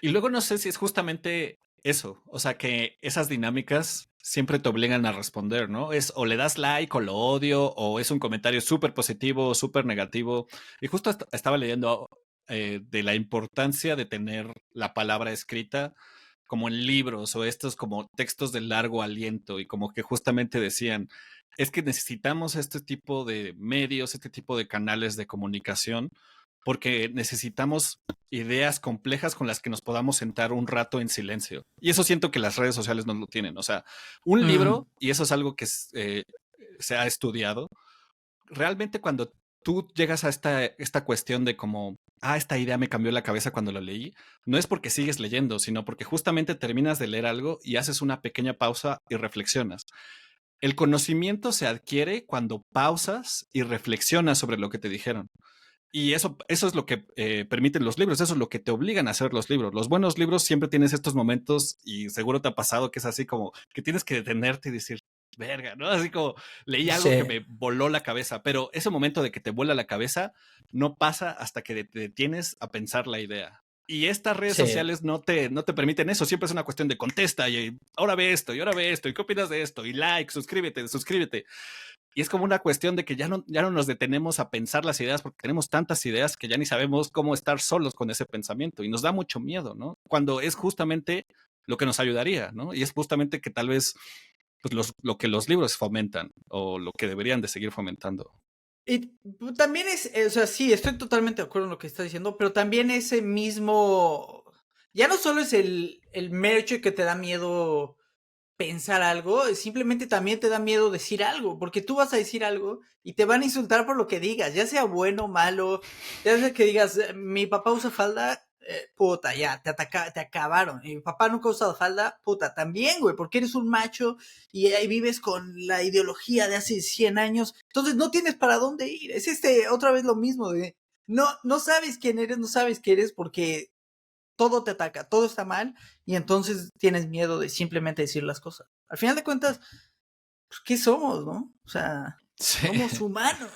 Y luego no sé si es justamente eso, o sea, que esas dinámicas siempre te obligan a responder, ¿no? Es o le das like o lo odio, o es un comentario súper positivo o súper negativo. Y justo estaba leyendo de la importancia de tener la palabra escrita como en libros o estos como textos de largo aliento y como que justamente decían, es que necesitamos este tipo de medios, este tipo de canales de comunicación porque necesitamos ideas complejas con las que nos podamos sentar un rato en silencio. Y eso siento que las redes sociales no lo tienen. O sea, un Mm, libro, y eso es algo que se ha estudiado, realmente cuando tú llegas a esta cuestión de como, esta idea me cambió la cabeza cuando lo leí, no es porque sigues leyendo, sino porque justamente terminas de leer algo y haces una pequeña pausa y reflexionas. El conocimiento se adquiere cuando pausas y reflexionas sobre lo que te dijeron. Y eso es lo que permiten los libros, eso es lo que te obligan a hacer los libros. Los buenos libros siempre tienes estos momentos y seguro te ha pasado que es así como que tienes que detenerte y decir, verga, ¿no? Así como leí algo que sí, me voló la cabeza, pero ese momento de que te vuela la cabeza no pasa hasta que te detienes a pensar la idea. Y estas redes sí. sociales no te permiten eso, siempre es una cuestión de contesta y ahora ve esto y ahora ve esto y qué opinas de esto y like, suscríbete, suscríbete. Y es como una cuestión de que ya no nos detenemos a pensar las ideas porque tenemos tantas ideas que ya ni sabemos cómo estar solos con ese pensamiento y nos da mucho miedo, ¿no? Cuando es justamente lo que nos ayudaría, ¿no? Y es justamente que tal vez pues lo que los libros fomentan o lo que deberían de seguir fomentando. Y también es, o sea, sí, estoy totalmente de acuerdo en lo que estás diciendo, pero también ese mismo, ya no solo es el mero hecho de que te da miedo pensar algo, simplemente también te da miedo decir algo, porque tú vas a decir algo y te van a insultar por lo que digas, ya sea bueno, malo, ya sea que digas, mi papá usa falda, puta, ya, te acabaron, mi papá nunca ha usado falda, puta, también, güey, porque eres un macho y ahí vives con la ideología de hace 100 años, entonces no tienes para dónde ir, es otra vez lo mismo de, no sabes quién eres, no sabes qué eres porque todo te ataca, todo está mal y entonces tienes miedo de simplemente decir las cosas. Al final de cuentas, pues, ¿qué somos, no? O sea, Sí. somos humanos,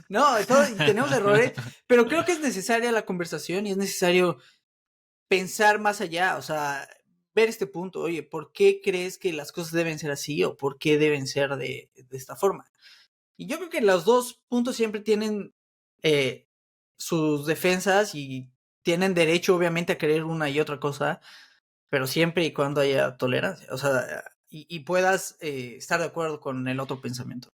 ¿no? Y tenemos errores, pero creo que es necesaria la conversación y es necesario pensar más allá, o sea, ver este punto, oye, ¿por qué crees que las cosas deben ser así o por qué deben ser de esta forma? Y yo creo que los dos puntos siempre tienen eh, sus defensas y tienen derecho, obviamente, a querer una y otra cosa, pero siempre y cuando haya tolerancia, o sea, y puedas estar de acuerdo con el otro pensamiento.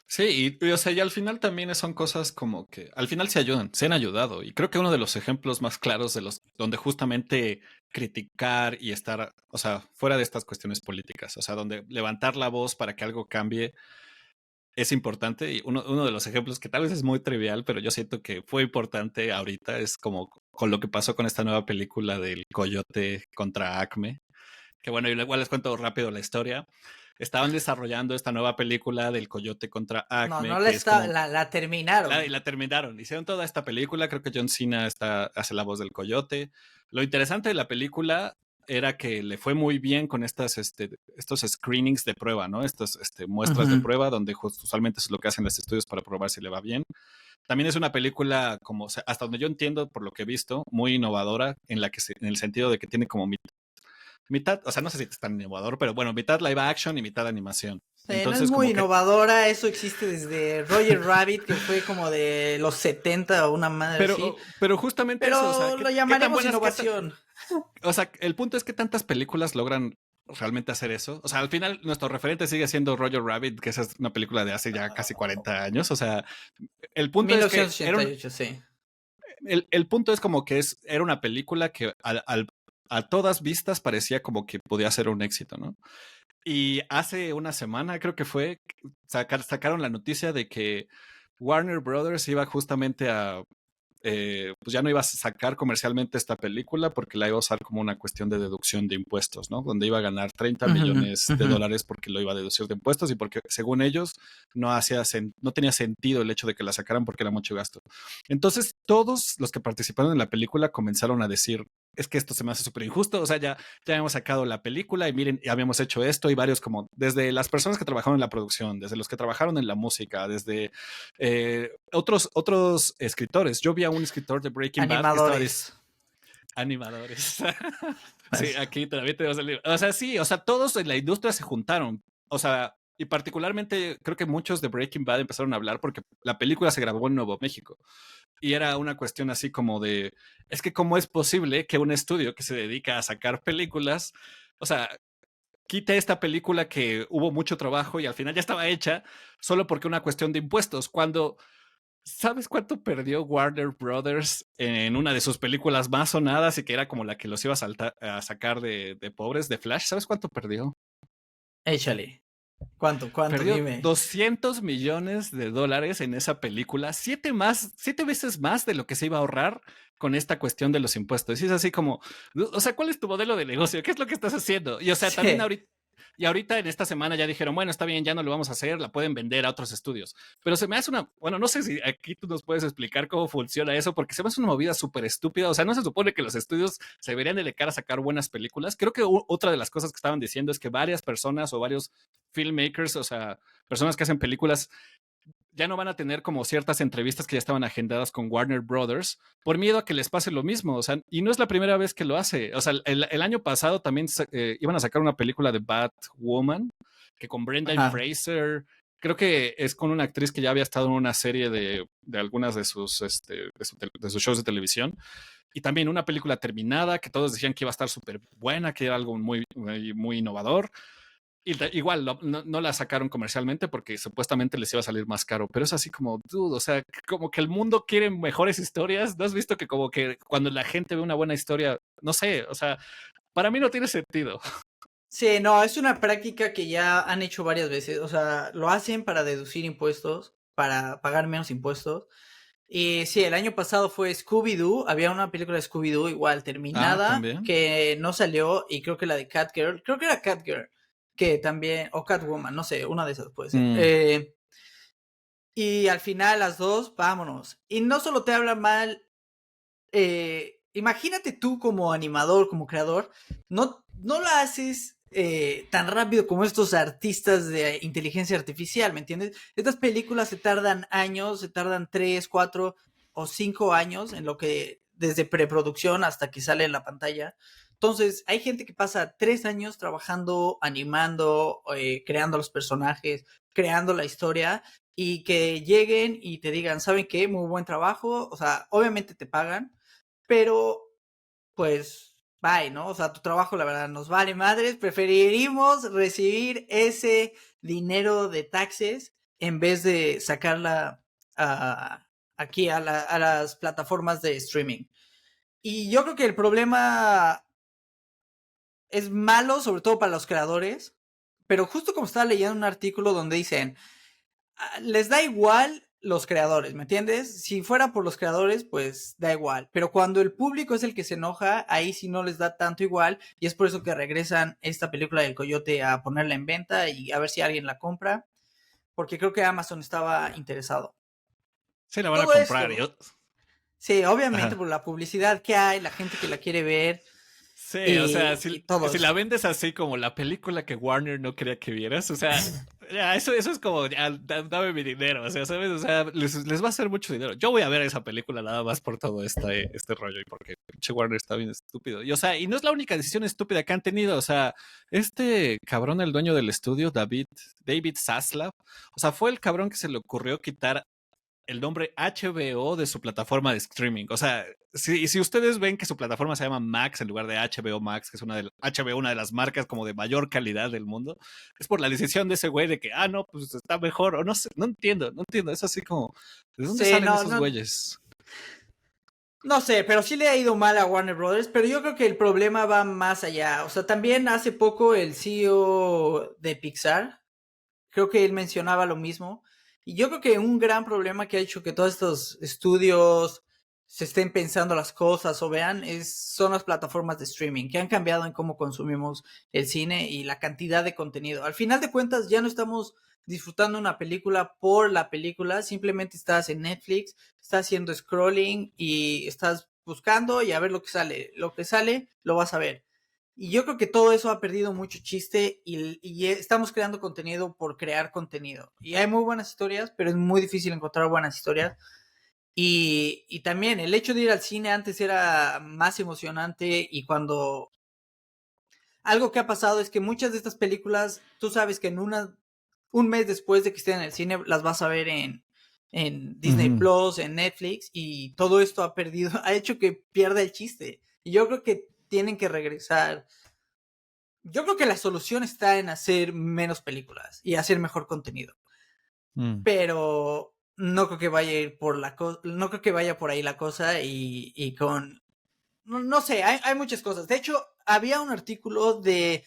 Sí, o sea, y al final también son cosas como que al final se ayudan, se han ayudado. Y creo que uno de los ejemplos más claros de los donde justamente criticar y estar, o sea, fuera de estas cuestiones políticas, o sea, donde levantar la voz para que algo cambie es importante. Y uno de los ejemplos que tal vez es muy trivial, pero yo siento que fue importante ahorita, es como con lo que pasó con esta nueva película del Coyote contra Acme. Que bueno, igual les cuento rápido la historia. Estaban desarrollando esta nueva película del Coyote contra No, Acme, no la que es está, como la terminaron. y la terminaron. Hicieron toda esta película. Creo que John Cena hace la voz del coyote. Lo interesante de la película era que le fue muy bien con estos screenings de prueba, ¿no? Estas muestras de Ujú. prueba, donde usualmente es lo que hacen los estudios para probar si le va bien. También es una película, como hasta donde yo entiendo, por lo que he visto, muy innovadora, en el sentido de que tiene como mitad, o sea, no sé si es tan innovador, pero bueno, mitad live action y mitad animación. No es Entonces, muy como que innovadora, eso existe desde Roger Rabbit, que fue como de los 70 o una madre así, pero justamente eso, o sea, pero lo qué tan llamaremos buenas, innovación. o sea, el punto es que tantas películas logran realmente hacer eso. O sea, al final nuestro referente sigue siendo Roger Rabbit, que esa es una película de hace ya casi 40 años. O sea, el punto es que 1988, sí. el punto es como que era una película que a todas vistas parecía como que podía ser un éxito, ¿no? Y hace una semana, creo que fue, sacaron la noticia de que Warner Brothers iba justamente pues ya no iba a sacar comercialmente esta película porque la iba a usar como una cuestión de deducción de impuestos, ¿no? Donde iba a ganar 30 Ujú, millones de ujú. dólares porque lo iba a deducir de impuestos y porque según ellos no tenía sentido el hecho de que la sacaran porque era mucho gasto. Entonces todos los que participaron en la película comenzaron a decir, es que esto se me hace súper injusto, o sea, ya habíamos sacado la película y miren, ya habíamos hecho esto y varios como, desde las personas que trabajaron en la producción, desde los que trabajaron en la música, desde otros escritores. Yo vi a un escritor de Breaking Bad que estaba, Animadores. Animadores. Sí, aquí también tenemos el libro. O sea, sí, o sea, todos en la industria se juntaron. O sea, y particularmente creo que muchos de Breaking Bad empezaron a hablar porque la película se grabó en Nuevo México. Y era una cuestión así como de, es que cómo es posible que un estudio que se dedica a sacar películas, o sea, quite esta película que hubo mucho trabajo y al final ya estaba hecha solo porque una cuestión de impuestos, cuando ¿sabes cuánto perdió Warner Brothers en una de sus películas más sonadas y que era como la que los iba a sacar de pobres, de Flash? ¿Sabes cuánto perdió? Échale. ¿Cuánto? Perdió Dime. 200 millones de dólares en esa película, siete veces más de lo que se iba a ahorrar con esta cuestión de los impuestos. Y es así como, o sea, ¿cuál es tu modelo de negocio? ¿Qué es lo que estás haciendo? Y o sea, también Sí. ahorita, y ahorita en esta semana ya dijeron, bueno, está bien, ya no lo vamos a hacer, la pueden vender a otros estudios. Pero se me hace una, bueno, no sé si aquí tú nos puedes explicar cómo funciona eso, porque se me hace una movida súper estúpida. O sea, no se supone que los estudios se deberían dedicar a sacar buenas películas. Creo que otra de las cosas que estaban diciendo es que varias personas o varios filmmakers, o sea, personas que hacen películas, ya no van a tener como ciertas entrevistas que ya estaban agendadas con Warner Brothers por miedo a que les pase lo mismo. O sea, y no es la primera vez que lo hace. O sea, el año pasado también iban a sacar una película de Batwoman, que con Brendan Ajá. Fraser, creo que es con una actriz que ya había estado en una serie de algunas de sus, de sus shows de televisión. Y también una película terminada que todos decían que iba a estar súper buena, que era algo muy innovador. Y igual no la sacaron comercialmente porque supuestamente les iba a salir más caro, pero es así como, dude, o sea, como que el mundo quiere mejores historias. ¿No has visto que como que cuando la gente ve una buena historia, no sé, o sea, para mí no tiene sentido? Sí, no, es una práctica que ya han hecho varias veces. O sea, lo hacen para deducir impuestos, para pagar menos impuestos. Y sí, el año pasado fue Scooby-Doo. Había una película de Scooby-Doo igual Ah, terminada también. que no salió. Y creo que la de Catgirl, creo que era Catgirl, que también, o Catwoman, no sé, una de esas puede ser. Mm. Y al final las dos, vámonos. Y no solo te habla mal, imagínate tú como animador, como creador, no lo haces tan rápido como estos artistas de inteligencia artificial, ¿me entiendes? Estas películas se tardan años, se tardan 3, 4 o 5 años en lo que, desde preproducción hasta que sale en la pantalla. Entonces, hay gente que pasa 3 años trabajando, animando, creando los personajes, creando la historia, y que lleguen y te digan, ¿saben qué? Muy buen trabajo, o sea, obviamente te pagan, pero pues bye, ¿no? O sea, tu trabajo la verdad nos vale madres, preferiríamos recibir ese dinero de taxes en vez de sacarla aquí a las plataformas de streaming. Y yo creo que el problema es malo, sobre todo para los creadores, pero justo como estaba leyendo un artículo donde dicen, les da igual los creadores, ¿me entiendes? Si fuera por los creadores, pues da igual. Pero cuando el público es el que se enoja, ahí sí no les da tanto igual. Y es por eso que regresan esta película del Coyote a ponerla en venta y a ver si alguien la compra. Porque creo que Amazon estaba interesado. Sí, la van a Todo comprar. esto, sí, obviamente Ajá. por la publicidad que hay, la gente que la quiere ver Sí, o sea, y todo si la eso. vendes así como la película que Warner no quería que vieras, o sea, ya, eso es como, ya, dame mi dinero, o sea, ¿sabes? O sea, les va a hacer mucho dinero. Yo voy a ver esa película nada más por todo este rollo y porque pinche Warner está bien estúpido. Y, o sea, y no es la única decisión estúpida que han tenido, o sea, este cabrón, el dueño del estudio, David Zaslav, o sea, fue el cabrón que se le ocurrió quitar el nombre HBO de su plataforma de streaming. O sea, si ustedes ven que su plataforma se llama Max en lugar de HBO Max, que es HBO, una de las marcas como de mayor calidad del mundo, es por la decisión de ese güey de que, no, pues está mejor, o no sé, no entiendo, es así como, ¿de dónde Sí, salen no, esos no, güeyes? no sé, pero sí le ha ido mal a Warner Brothers, pero yo creo que el problema va más allá. O sea, también hace poco el CEO de Pixar, creo que él mencionaba lo mismo. Y yo creo que un gran problema que ha hecho que todos estos estudios se estén pensando las cosas o vean son las plataformas de streaming que han cambiado en cómo consumimos el cine y la cantidad de contenido. Al final de cuentas ya no estamos disfrutando una película por la película, simplemente estás en Netflix, estás haciendo scrolling y estás buscando y a ver lo que sale. Lo que sale lo vas a ver. Y yo creo que todo eso ha perdido mucho chiste y estamos creando contenido por crear contenido. Y hay muy buenas historias, pero es muy difícil encontrar buenas historias. Y también el hecho de ir al cine antes era más emocionante y cuando... Algo que ha pasado es que muchas de estas películas, tú sabes que un mes después de que estén en el cine, las vas a ver en Disney Ujú. Plus, en Netflix, y todo esto ha perdido, ha hecho que pierda el chiste. Y yo creo que tienen que regresar. Yo creo que la solución está en hacer menos películas y hacer mejor contenido. Mm. Pero no creo que vaya a ir por no creo que vaya por ahí la cosa y con no sé, hay muchas cosas. De hecho, había un artículo de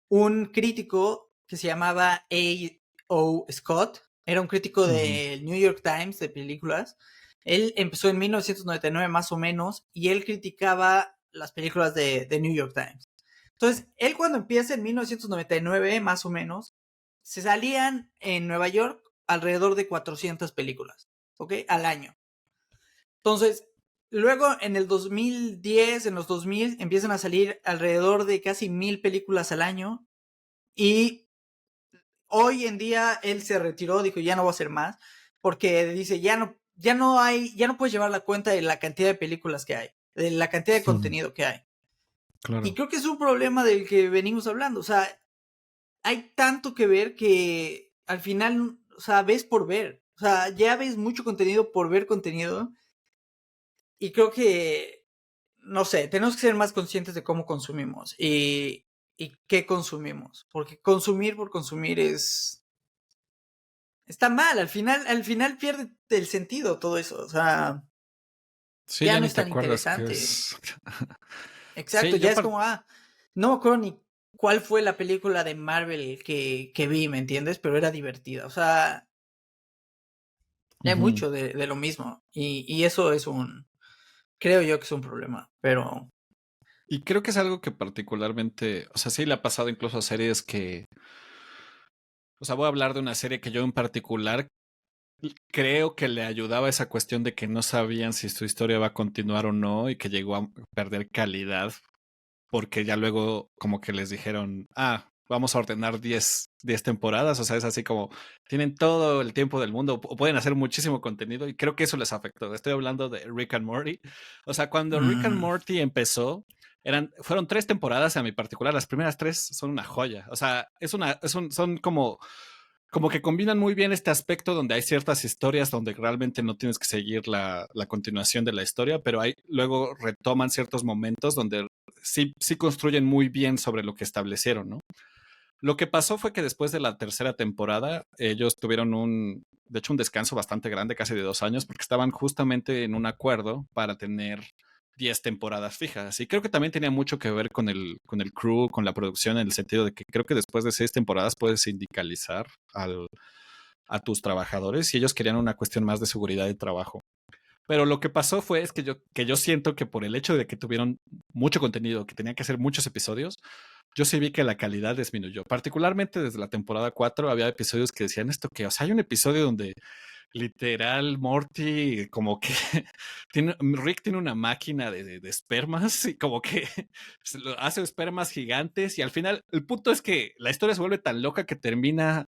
un crítico que se llamaba A.O. Scott. Era un crítico Ujú. del New York Times de películas. Él empezó en 1999 más o menos y él criticaba las películas de New York Times. Entonces, él cuando empieza en 1999 más o menos, se salían en Nueva York alrededor de 400 películas, ¿ok? Al año. Entonces, luego en el 2010, en los 2000, empiezan a salir alrededor de casi 1000 películas al año. Y hoy en día él se retiró, dijo, ya no voy a hacer más, porque dice, ya no puedes llevar la cuenta de la cantidad de películas que hay, de la cantidad de Ujú. contenido que hay. Y Claro. creo que es un problema del que venimos hablando. O sea, hay tanto que ver que al final, o sea, ves por ver. O sea, ya ves mucho contenido por ver contenido. Y creo que, no sé, tenemos que ser más conscientes de cómo consumimos y qué consumimos. Porque consumir por consumir está mal. Al final pierde el sentido todo eso. O sea, Sí, ya ya no ni es te tan acuerdas qué interesante. es. Exacto, Sí, ya es como, no me acuerdo ni cuál fue la película de Marvel que vi, ¿me entiendes? Pero era divertida. O sea, hay Ujú. mucho de lo mismo. Y eso creo yo que es un problema. Pero... Y creo que es algo que particularmente, o sea, sí le ha pasado incluso a series que, o sea, voy a hablar de una serie que yo en particular creo que le ayudaba esa cuestión de que no sabían si su historia va a continuar o no y que llegó a perder calidad porque ya luego como que les dijeron, vamos a ordenar 10 temporadas, o sea, es así como tienen todo el tiempo del mundo o pueden hacer muchísimo contenido y creo que eso les afectó. Estoy hablando de Rick and Morty. O sea, cuando Rick and mm, Morty empezó, fueron 3 temporadas a mi particular, las primeras 3 son una joya. O sea, son como que combinan muy bien este aspecto donde hay ciertas historias donde realmente no tienes que seguir la continuación de la historia, pero hay, luego retoman ciertos momentos donde sí construyen muy bien sobre lo que establecieron, ¿no? Lo que pasó fue que después de la tercera temporada, ellos tuvieron de hecho, un descanso bastante grande, casi de 2 años, porque estaban justamente en un acuerdo para tener 10 temporadas fijas. Y creo que también tenía mucho que ver con el crew, con la producción, en el sentido de que creo que después de 6 temporadas puedes sindicalizar a tus trabajadores y ellos querían una cuestión más de seguridad de trabajo. Pero lo que pasó fue es que yo siento que por el hecho de que tuvieron mucho contenido, que tenían que hacer muchos episodios, yo sí vi que la calidad disminuyó. Particularmente desde la temporada 4 había episodios que decían esto, que, o sea, hay un episodio donde literal Morty como que Rick tiene una máquina de espermas y como que hace espermas gigantes y al final el punto es que la historia se vuelve tan loca que termina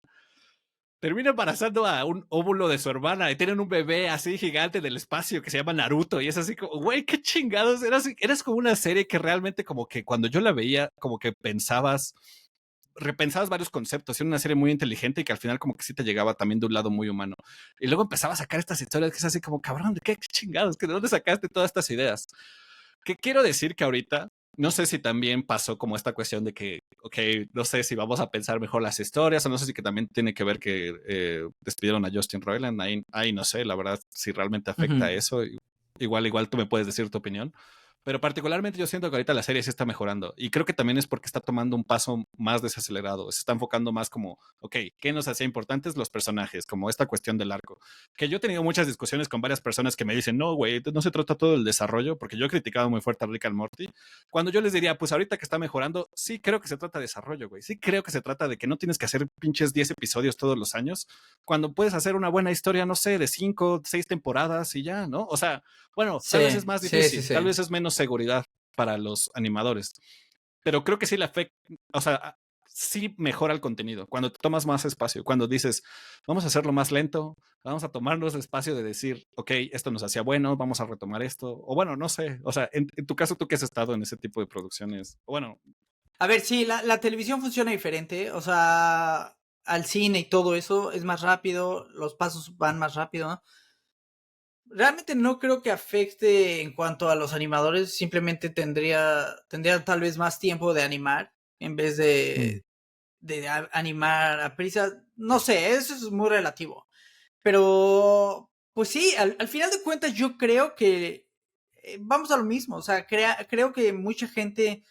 embarazando a un óvulo de su hermana y tienen un bebé así gigante del espacio que se llama Naruto y es así como, güey, qué chingados, eras como una serie que realmente como que cuando yo la veía como que repensabas varios conceptos, era una serie muy inteligente y que al final como que sí te llegaba también de un lado muy humano. Y luego empezaba a sacar estas historias que es así como, cabrón, ¿de qué chingados? ¿De dónde sacaste todas estas ideas? ¿Qué quiero decir que ahorita no sé si también pasó como esta cuestión de que, ok, no sé si vamos a pensar mejor las historias, o no sé si que también tiene que ver que despidieron a Justin Roiland, ahí no sé, la verdad, si realmente afecta a ujú. eso, igual tú me puedes decir tu opinión, pero particularmente yo siento que ahorita la serie sí está mejorando y creo que también es porque está tomando un paso más desacelerado, se está enfocando más como, ok, ¿qué nos hacía importantes los personajes? Como esta cuestión del arco, que yo he tenido muchas discusiones con varias personas que me dicen, no, güey, no se trata todo del desarrollo, porque yo he criticado muy fuerte a Rick and Morty, cuando yo les diría, pues ahorita que está mejorando, sí creo que se trata de desarrollo, güey, sí creo que se trata de que no tienes que hacer pinches 10 episodios todos los años, cuando puedes hacer una buena historia, no sé, de 5, 6 temporadas y ya, ¿no? O sea, bueno, tal vez es Sí, más sí, sí, difícil, tal sí. vez es menos seguridad para los animadores, pero creo que sí le afecta, o sea, sí mejora el contenido, cuando te tomas más espacio, cuando dices, vamos a hacerlo más lento, vamos a tomarnos espacio de decir, ok, esto nos hacía bueno, vamos a retomar esto, o bueno, no sé, o sea, en tu caso, tú que has estado en ese tipo de producciones, bueno, A ver, sí, la televisión funciona diferente, o sea, al cine y todo eso es más rápido, los pasos van más rápido, ¿no? Realmente no creo que afecte en cuanto a los animadores, simplemente tendría tal vez más tiempo de animar en vez mm, de animar a prisa. No sé, eso es muy relativo. Pero, pues sí, al final de cuentas yo creo que vamos a lo mismo. O sea, creo que mucha gente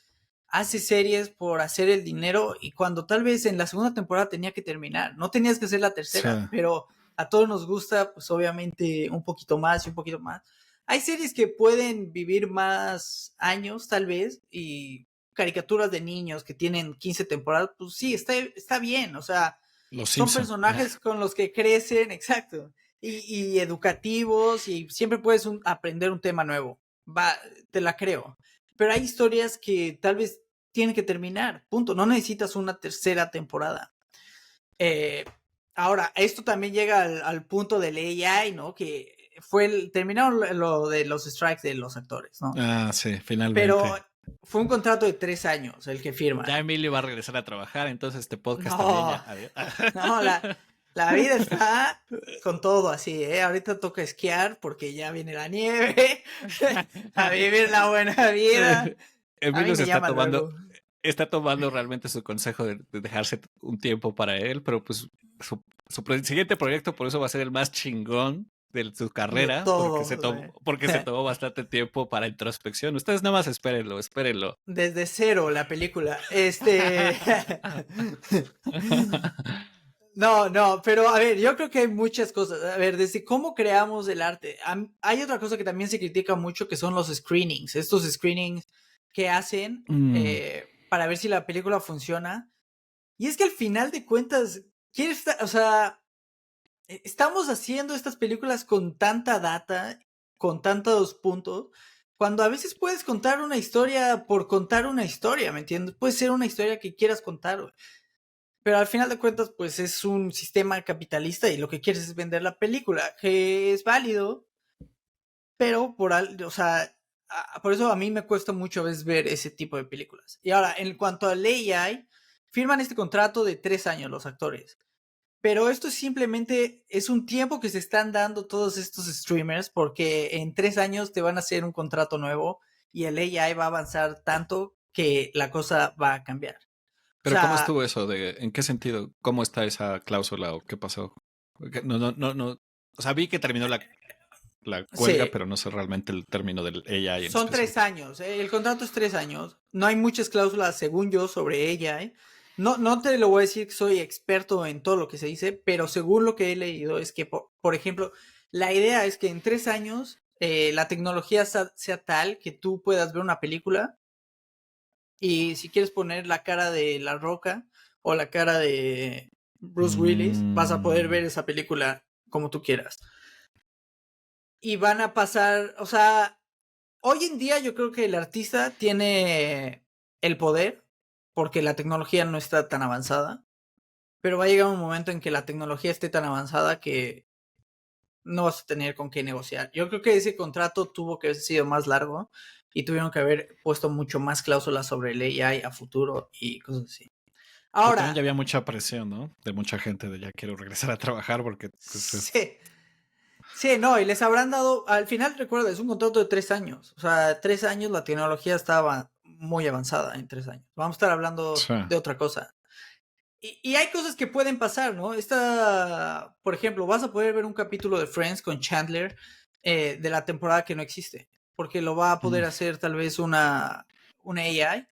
hace series por hacer el dinero y cuando tal vez en la segunda temporada tenía que terminar. No tenías que hacer la sí, tercera, pero a todos nos gusta, pues obviamente un poquito más y un poquito más. Hay series que pueden vivir más años, tal vez, y caricaturas de niños que tienen 15 temporadas, pues sí, está bien. O sea, Los son Simpson. personajes con los que crecen, exacto, y educativos, y siempre puedes aprender un tema nuevo. Va, te la creo. Pero hay historias que tal vez tienen que terminar, punto. No necesitas una tercera temporada. Eh, Ahora, esto también llega al punto del AI, ¿no? Que terminaron lo de los strikes de los actores, ¿no? Ah, sí, Pero finalmente. fue un contrato de 3 años el que Ya firman. Emilio va a regresar a trabajar, entonces este podcast también ya. No, Adiós. no, la vida está con todo así, ¿eh? Ahorita toca esquiar porque ya viene la nieve, a vivir la buena vida. A mí Emilio se me llaman luego. está tomando realmente su consejo de dejarse un tiempo para él, pero pues siguiente proyecto por eso va a ser el más chingón de su De carrera, todo, porque se tomó bastante tiempo para introspección. Ustedes nada más espérenlo, espérenlo. desde cero la película. No, no, pero a ver, yo creo que hay muchas cosas. A ver, desde cómo creamos el arte. Hay otra cosa que también se critica mucho que son los screenings. Estos screenings que hacen Mm, para ver si la película funciona. Y es que al final de cuentas, o sea, estamos haciendo estas películas con tanta data, con tantos puntos, cuando a veces puedes contar una historia por contar una historia, ¿me entiendes? Puede ser una historia que quieras contar, pero al final de cuentas, pues es un sistema capitalista y lo que quieres es vender la película, que es válido, pero o sea, por eso a mí me cuesta mucho a veces ver ese tipo de películas. Y ahora, en cuanto al AI, firman este contrato de 3 años los actores. Pero esto simplemente es un tiempo que se están dando todos estos streamers porque en 3 años te van a hacer un contrato nuevo y el AI va a avanzar tanto que la cosa va a cambiar. O pero ¿cómo sea, estuvo eso? ¿En qué sentido? ¿Cómo está esa cláusula o qué pasó? No, no, no, no. O sea, vi que terminó la huelga, sí, pero no sé realmente el término del AI en son tres específico. años. El contrato es 3 años. No hay muchas cláusulas, según yo, sobre AI. No, no te lo voy a decir que soy experto en todo lo que se dice, pero según lo que he leído es que, por ejemplo, la idea es que en 3 años la tecnología sea tal que tú puedas ver una película y si quieres poner la cara de La Roca o la cara de Bruce Willis, vas a poder Mm, ver esa película como tú quieras. Y van a pasar, o sea, hoy en día yo creo que el artista tiene el poder porque la tecnología no está tan avanzada, pero va a llegar un momento en que la tecnología esté tan avanzada que no vas a tener con qué negociar. Yo creo que ese contrato tuvo que haber sido más largo y tuvieron que haber puesto mucho más cláusulas sobre el AI a futuro y cosas así. pero también ya Ahora, había mucha presión, ¿no? De mucha gente de ya quiero regresar a trabajar porque pues es... sí, sí, no, y les habrán dado, al final recuerda, es un contrato de 3 años. O sea, 3 años la tecnología estaba muy avanzada en 3 años. Vamos a estar hablando Sí. de otra cosa. Y hay cosas que pueden pasar, ¿no? Por ejemplo, vas a poder ver un capítulo de Friends con Chandler de la temporada que no existe. Porque lo va a Mm. poder hacer tal vez una AI.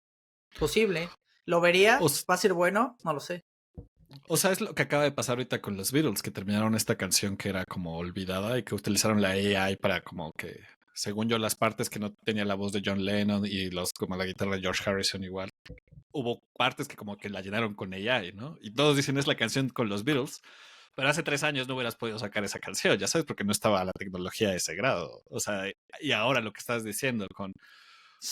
Posible. ¿Lo vería? O, ¿Va a ser bueno? No lo sé. o sea, es lo que acaba de pasar ahorita con los Beatles, que terminaron esta canción que era como olvidada y que utilizaron la AI para como que, según yo, las partes que no tenía la voz de John Lennon y los como la guitarra de George Harrison igual. Hubo partes que como que la llenaron con AI, ¿no? Y todos dicen es la canción con los Beatles, pero hace 3 años no hubieras podido sacar esa canción, ya sabes, porque no estaba la tecnología de ese grado. O sea, y ahora lo que estás diciendo con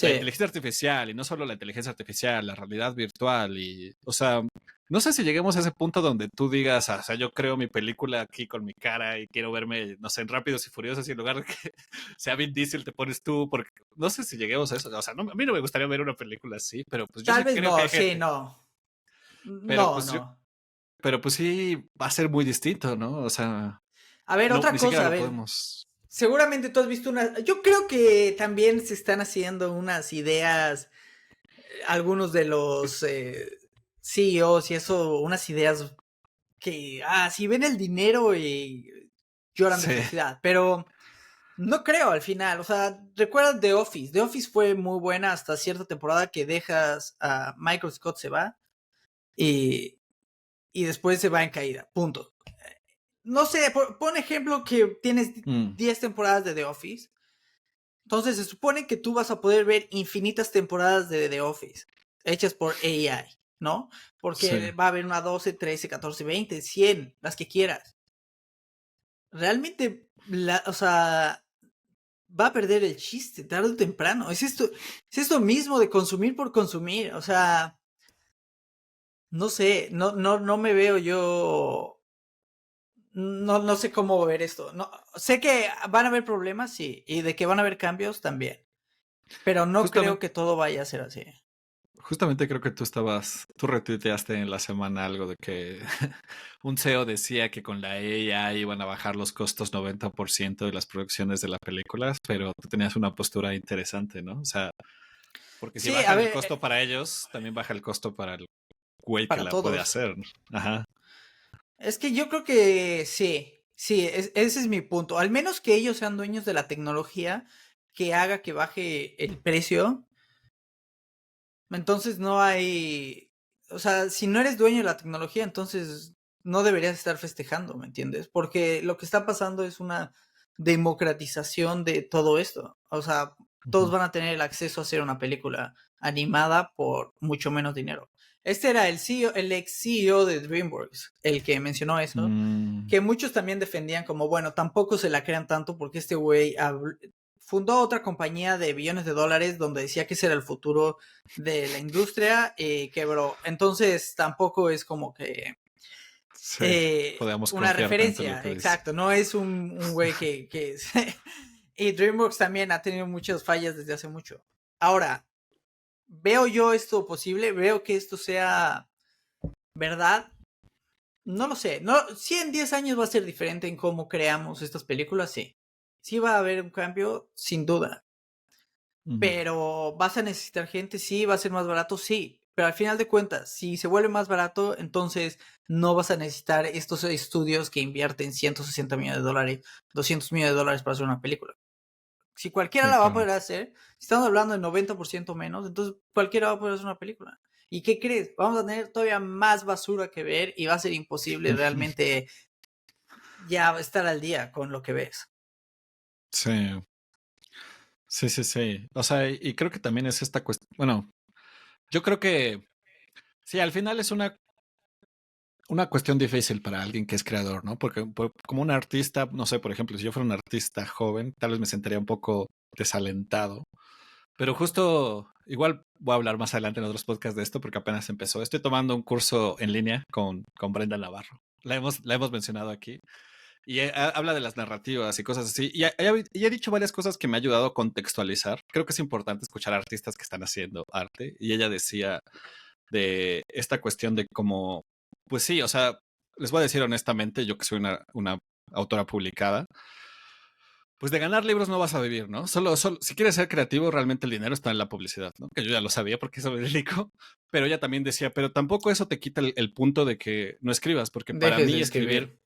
la Sí. inteligencia artificial, y no solo la inteligencia artificial, la realidad virtual, y, o sea, no sé si lleguemos a ese punto donde tú digas, o sea, yo creo mi película aquí con mi cara y quiero verme, no sé, en Rápidos y Furiosos, y en lugar de que sea Vin Diesel te pones tú, porque no sé si lleguemos a eso, o sea, no, a mí no me gustaría ver una película así, pero pues yo Tal sí vez creo que no, hay sí, gente, no. pero No, pues yo, no. pero pues sí va a ser muy distinto, ¿no? O sea, A ver, no, otra ni siquiera cosa, a lo ver. podemos. Seguramente tú has visto una. Yo creo que también se están haciendo unas ideas, algunos de los CEOs y eso, unas ideas que, si ven el dinero y lloran de Sí, felicidad, pero no creo al final. O sea, recuerda The Office. The Office fue muy buena hasta cierta temporada que dejas a Michael Scott se va y, y después se va en caída. Punto. No sé, pon ejemplo que tienes mm, 10 temporadas de The Office. Entonces se supone que tú vas a poder ver infinitas temporadas de The Office hechas por AI, ¿no? sí. Porque va a haber una 12, 13, 14, 20, 100, las que quieras. Realmente, o sea, va a perder el chiste tarde o temprano. Es esto mismo de consumir por consumir. O sea, no sé, no me veo yo. No sé cómo ver esto. No, sé que van a haber problemas, sí, y de que van a haber cambios también. Pero no creo Justamente, que todo vaya a ser así. justamente creo que tú retuiteaste en la semana algo de que un CEO decía que con la AI iban a bajar los costos 90% de las producciones de las películas, pero tú tenías una postura interesante, ¿no? O sea, porque si Sí, a bajan el ver, costo para ellos, también baja el costo para el güey que para la puede todos. hacer, ¿no? Ajá. Es que yo creo que sí, sí, ese es mi punto. Al menos que ellos sean dueños de la tecnología que haga que baje el precio. Entonces no hay, o sea, si no eres dueño de la tecnología, entonces no deberías estar festejando, ¿me entiendes? Porque lo que está pasando es una democratización de todo esto. O sea, todos Ujú. van a tener el acceso a hacer una película animada por mucho menos dinero. Este era el CEO, el ex CEO de DreamWorks, el que mencionó eso, Mm, que muchos también defendían como, bueno, tampoco se la crean tanto porque este güey fundó otra compañía de billones de dólares donde decía que ese era el futuro de la industria y quebró. Entonces tampoco es como que sí, podemos una confiar tanto en lo referencia, que dice. exacto, no es un güey que es... y DreamWorks también ha tenido muchas fallas desde hace mucho. Ahora, ¿veo yo esto posible? ¿Veo que esto sea verdad? No lo sé. No, si en 10 años va a ser diferente en cómo creamos estas películas, sí. Sí va a haber un cambio, sin duda. Ujú. Pero vas a necesitar gente, sí, va a ser más barato, sí. Pero al final de cuentas, si se vuelve más barato, entonces no vas a necesitar estos estudios que invierten 160 millones de dólares, 200 millones de dólares para hacer una película. Si cualquiera Sí, la va a claro. poder hacer, si estamos hablando de 90% menos, entonces cualquiera va a poder hacer una película. ¿Y qué crees? Vamos a tener todavía más basura que ver y va a ser imposible realmente ya estar al día con lo que ves. Sí, sí, sí, sí. O sea, y creo que también es esta cuestión. Bueno, yo creo que sí, al final es una cuestión difícil para alguien que es creador, ¿no? Porque como un artista, no sé, por ejemplo, si yo fuera un artista joven, tal vez me sentiría un poco desalentado. Pero justo, igual voy a hablar más adelante en otros podcasts de esto porque apenas empezó. Estoy tomando un curso en línea con Brenda Navarro. La hemos mencionado aquí. Y habla de las narrativas y cosas así. Y ha dicho varias cosas que me ha ayudado a contextualizar. Creo que es importante escuchar a artistas que están haciendo arte. Y ella decía de esta cuestión de cómo, pues sí, o sea, les voy a decir honestamente, yo que soy una autora publicada, pues de ganar libros no vas a vivir, ¿no? Solo, si quieres ser creativo, realmente el dinero está en la publicidad, ¿no? Que yo ya lo sabía porque eso me dedico, pero ella también decía, pero tampoco eso te quita el punto de que no escribas, porque Dejes de escribir.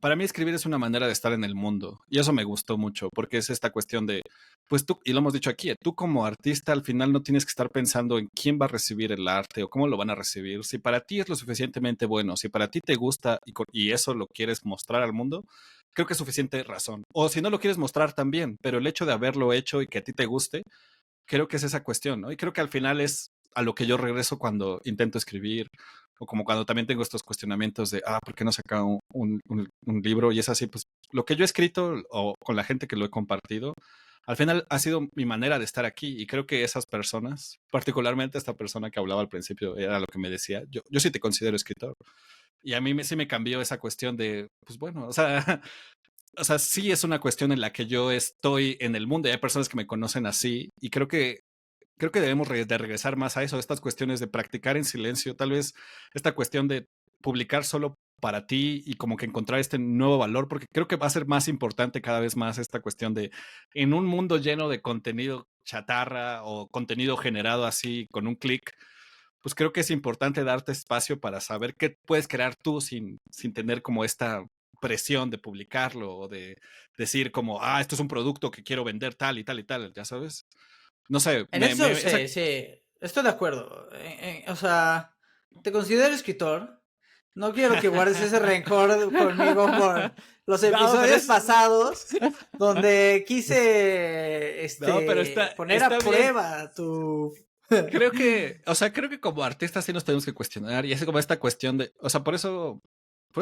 para mí escribir es una manera de estar en el mundo y eso me gustó mucho porque es esta cuestión de, pues tú, y lo hemos dicho aquí, tú como artista al final no tienes que estar pensando en quién va a recibir el arte o cómo lo van a recibir. Si para ti es lo suficientemente bueno, si para ti te gusta y eso lo quieres mostrar al mundo, creo que es suficiente razón. O si no lo quieres mostrar también, pero el hecho de haberlo hecho y que a ti te guste, creo que es esa cuestión, ¿no? Y creo que al final es a lo que yo regreso cuando intento escribir o como cuando también tengo estos cuestionamientos de, ¿por qué no saca un libro? Y es así, pues lo que yo he escrito o con la gente que lo he compartido, al final ha sido mi manera de estar aquí y creo que esas personas, particularmente esta persona que hablaba al principio, era lo que me decía, yo sí te considero escritor. Y a mí sí me cambió esa cuestión de, pues bueno, o sea, o sea, sí es una cuestión en la que yo estoy en el mundo y hay personas que me conocen así y creo que debemos de regresar más a eso, estas cuestiones de practicar en silencio, tal vez esta cuestión de publicar solo para ti y como que encontrar este nuevo valor, porque creo que va a ser más importante cada vez más esta cuestión de, en un mundo lleno de contenido chatarra o contenido generado así con un clic, pues creo que es importante darte espacio para saber qué puedes crear tú sin tener como esta presión de publicarlo o de decir como, esto es un producto que quiero vender tal y tal y tal, ya sabes. No sé, En eso sí, sí, estoy de acuerdo. O sea, te considero escritor. No quiero que guardes ese rencor conmigo por los No, pero episodios pasados donde quise No, pero poner a está bien. prueba tu... Creo que como artistas sí nos tenemos que cuestionar y es como esta cuestión de, o sea, por eso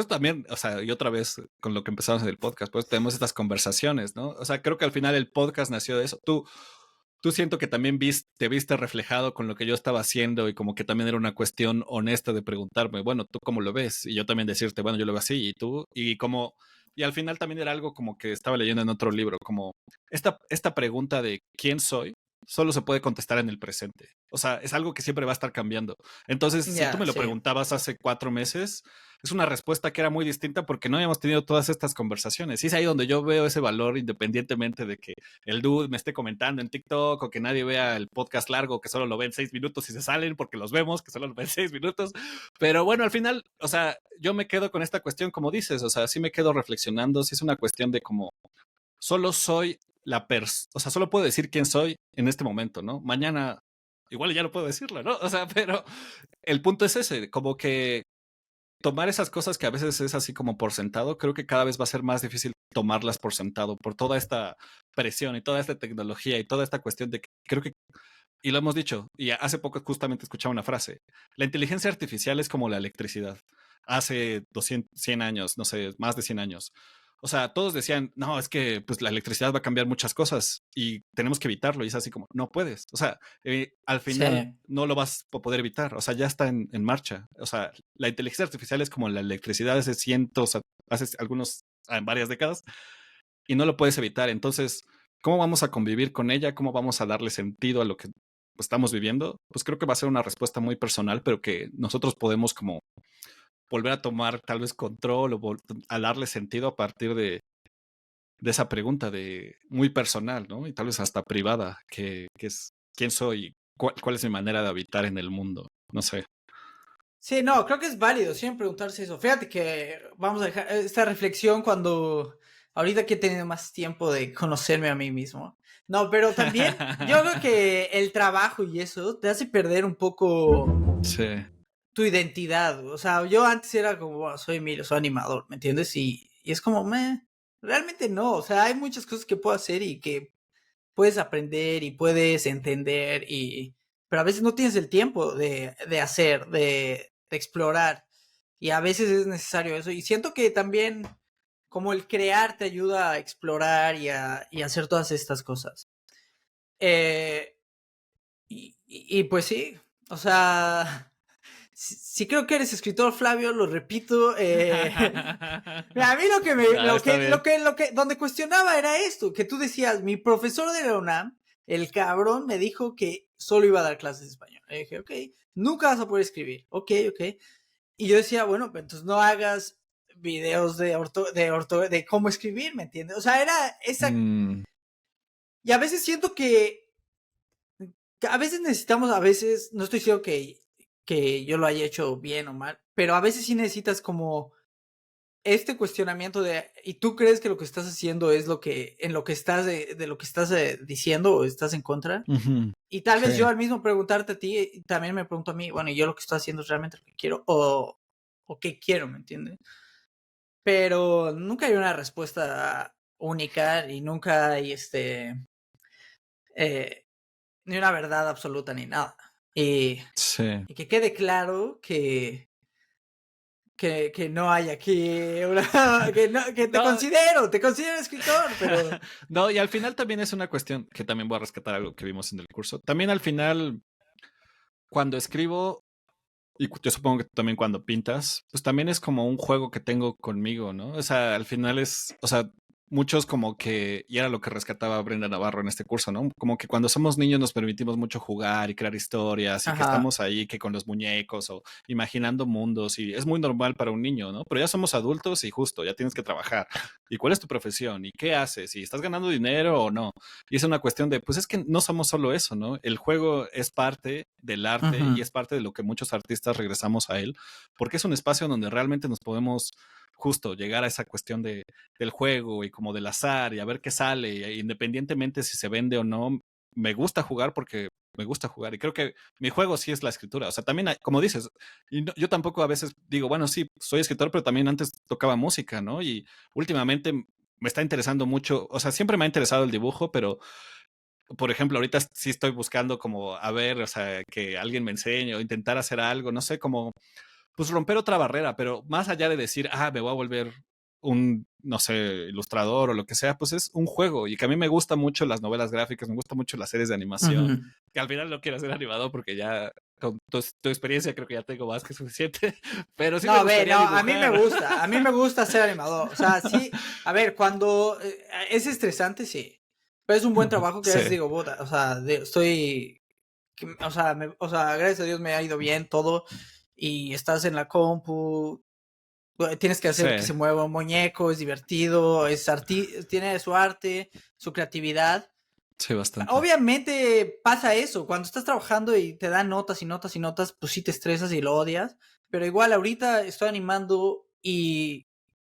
también, o sea, y otra vez con lo que empezamos en el podcast, pues tenemos estas conversaciones, ¿no? O sea, creo que al final el podcast nació de eso. Tú siento que también te viste reflejado con lo que yo estaba haciendo y como que también era una cuestión honesta de preguntarme, bueno, ¿tú cómo lo ves? Y yo también decirte, bueno, yo lo veo así y tú, y al final también era algo como que estaba leyendo en otro libro, como esta pregunta de quién soy, solo se puede contestar en el presente. O sea, es algo que siempre va a estar cambiando. Entonces, si tú Ya, me lo sí. preguntabas hace 4 meses, es una respuesta que era muy distinta porque no habíamos tenido todas estas conversaciones. Y es ahí donde yo veo ese valor independientemente de que el dude me esté comentando en TikTok o que nadie vea el podcast largo, que solo lo ven 6 minutos y se salen porque los vemos, que solo lo ven 6 minutos. Pero bueno, al final, o sea, yo me quedo con esta cuestión, como dices, o sea, sí me quedo reflexionando, sí es una cuestión de como solo soy o sea, solo puedo decir quién soy en este momento, ¿no? Mañana igual ya no puedo decirlo, ¿no? O sea, pero el punto es ese, como que tomar esas cosas que a veces es así como por sentado, creo que cada vez va a ser más difícil tomarlas por sentado por toda esta presión y toda esta tecnología y toda esta cuestión de que creo que, y lo hemos dicho, y hace poco justamente escuchaba una frase, la inteligencia artificial es como la electricidad. Hace 200, 100 años, no sé, más de 100 años. O sea, todos decían, no, es que pues la electricidad va a cambiar muchas cosas y tenemos que evitarlo. Y es así como, no puedes. O sea, al final Sí. no lo vas a poder evitar. O sea, ya está en marcha. O sea, la inteligencia artificial es como la electricidad hace hace varias décadas y no lo puedes evitar. Entonces, ¿cómo vamos a convivir con ella? ¿Cómo vamos a darle sentido a lo que estamos viviendo? Pues creo que va a ser una respuesta muy personal, pero que nosotros podemos como volver a tomar tal vez control o a darle sentido a partir de esa pregunta de muy personal, ¿no? Y tal vez hasta privada, que es quién soy, cuál es mi manera de habitar en el mundo. No sé. Sí, no, creo que es válido siempre preguntarse eso. Fíjate que vamos a dejar esta reflexión cuando, ahorita que he tenido más tiempo de conocerme a mí mismo. No, pero también yo creo que el trabajo y eso te hace perder un poco Sí. tu identidad. O sea, yo antes era como, "Bueno, soy Emilio, soy animador, ¿me entiendes? Y es como, realmente no. O sea, hay muchas cosas que puedo hacer y que puedes aprender y puedes entender, pero a veces no tienes el tiempo de hacer, de explorar. Y a veces es necesario eso. Y siento que también como el crear te ayuda a explorar y a hacer todas estas cosas. Eh, y pues sí, o sea, sí creo que eres escritor, Flavio, lo repito. Mira, a mí lo que me, Ah, está bien. donde cuestionaba era esto, que tú decías, mi profesor de la UNAM, el cabrón me dijo que solo iba a dar clases de español. Y dije, ok, nunca vas a poder escribir. Ok, ok. Y yo decía, bueno, pues entonces no hagas videos de cómo escribir, ¿me entiendes? O sea, era esa, Mm, y a veces siento que a veces necesitamos, a veces, no estoy diciendo que yo lo haya hecho bien o mal, pero a veces sí necesitas como este cuestionamiento de, ¿y tú crees que lo que estás haciendo es en lo que estás, de lo que estás diciendo o estás en contra? ujú, Y tal vez yo sí. al mismo preguntarte a ti, también me pregunto a mí, bueno, ¿y yo lo que estoy haciendo es realmente lo que quiero o qué quiero, ¿me entiendes? Pero nunca hay una respuesta única y nunca hay eh, ni una verdad absoluta ni nada. Y, Sí. y que quede claro que que no hay aquí que te No. considero escritor, pero No, y al final también es una cuestión que también voy a rescatar algo que vimos en el curso. También al final, cuando escribo, y yo supongo que también cuando pintas, pues también es como un juego que tengo conmigo, ¿no? O sea, al final es, o sea, muchos como que, y era lo que rescataba Brenda Navarro en este curso, ¿no? Como que cuando somos niños nos permitimos mucho jugar y crear historias y que ajá. estamos ahí que con los muñecos o imaginando mundos y es muy normal para un niño, ¿no? Pero ya somos adultos y justo, ya tienes que trabajar. ¿Y cuál es tu profesión? ¿Y qué haces? ¿Y estás ganando dinero o no? Y es una cuestión de, pues es que no somos solo eso, ¿no? El juego es parte del arte y Ujú. es parte de lo que muchos artistas regresamos a él, porque es un espacio donde realmente nos podemos justo llegar a esa cuestión del juego y como del azar y a ver qué sale, independientemente si se vende o no. Me gusta jugar porque me gusta jugar y creo que mi juego sí es la escritura. O sea, también, como dices, y no, yo tampoco a veces digo, bueno, sí, soy escritor, pero también antes tocaba música, ¿no? Y últimamente me está interesando mucho, o sea, siempre me ha interesado el dibujo, pero por ejemplo, ahorita sí estoy buscando como, a ver, o sea, que alguien me enseñe o intentar hacer algo, no sé, como, pues romper otra barrera, pero más allá de decir, me voy a volver un, no sé, ilustrador o lo que sea, pues es un juego y que a mí me gustan mucho las novelas gráficas, me gustan mucho las series de animación, Ujú. que al final no quiero ser animador porque ya con tu experiencia creo que ya tengo más que suficiente, pero sí me No, ve, gustaría no, a dibujar. mí me gusta ser animador, o sea, sí, a ver, cuando es estresante, sí, pero es un buen trabajo que a Sí, veces digo, puta, o sea, o sea, o sea, gracias a Dios me ha ido bien todo, y estás en la compu, tienes que sí, hacer que se mueva un muñeco, es divertido, tiene su arte, su creatividad. sí, bastante. Obviamente pasa eso, cuando estás trabajando y te dan notas y notas y notas, pues sí te estresas y lo odias, pero igual ahorita estoy animando y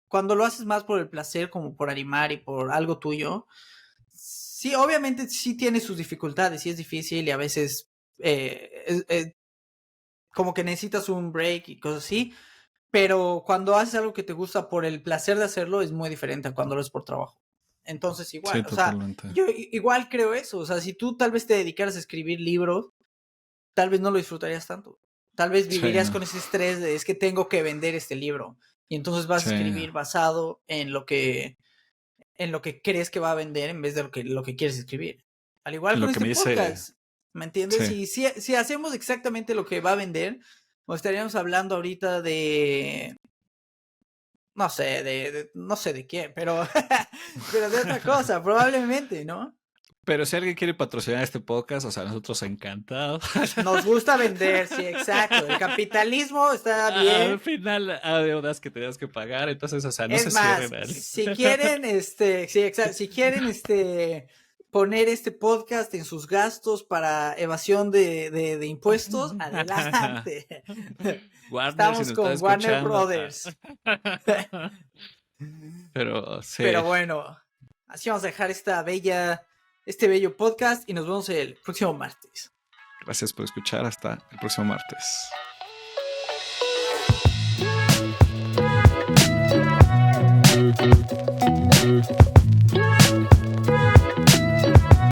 cuando lo haces más por el placer, como por animar y por algo tuyo, sí, obviamente sí tiene sus dificultades, sí es difícil y a veces como que necesitas un break y cosas así, pero cuando haces algo que te gusta por el placer de hacerlo es muy diferente a cuando lo es por trabajo. Entonces Sí, igual, o sea, totalmente. yo igual creo eso, o sea, si tú tal vez te dedicaras a escribir libros, tal vez no lo disfrutarías tanto. Tal vez Sí, vivirías no. con ese estrés de es que tengo que vender este libro y entonces vas a Sí. escribir basado en lo que crees que va a vender en vez de lo que quieres escribir. Al igual con Lo que este me dice, podcast, ¿me entiendes? sí. Y si hacemos exactamente lo que va a vender, o estaríamos hablando ahorita de no sé, no sé de quién, pero, pero de otra cosa, probablemente, ¿no? Pero si alguien quiere patrocinar este podcast, o sea, nosotros encantados. Nos gusta vender, sí, exacto. El capitalismo está Al bien. final, deudas que tenías que pagar, entonces, o sea, no Es se cierren más, ahí. si quieren, sí, exacto, si quieren, poner este podcast en sus gastos para evasión de impuestos, adelante. Warner, si Estamos nos está con Warner escuchando. Brothers. Pero sí, Pero bueno, así vamos a dejar este bello podcast y nos vemos el próximo martes. gracias por escuchar. Hasta el próximo martes.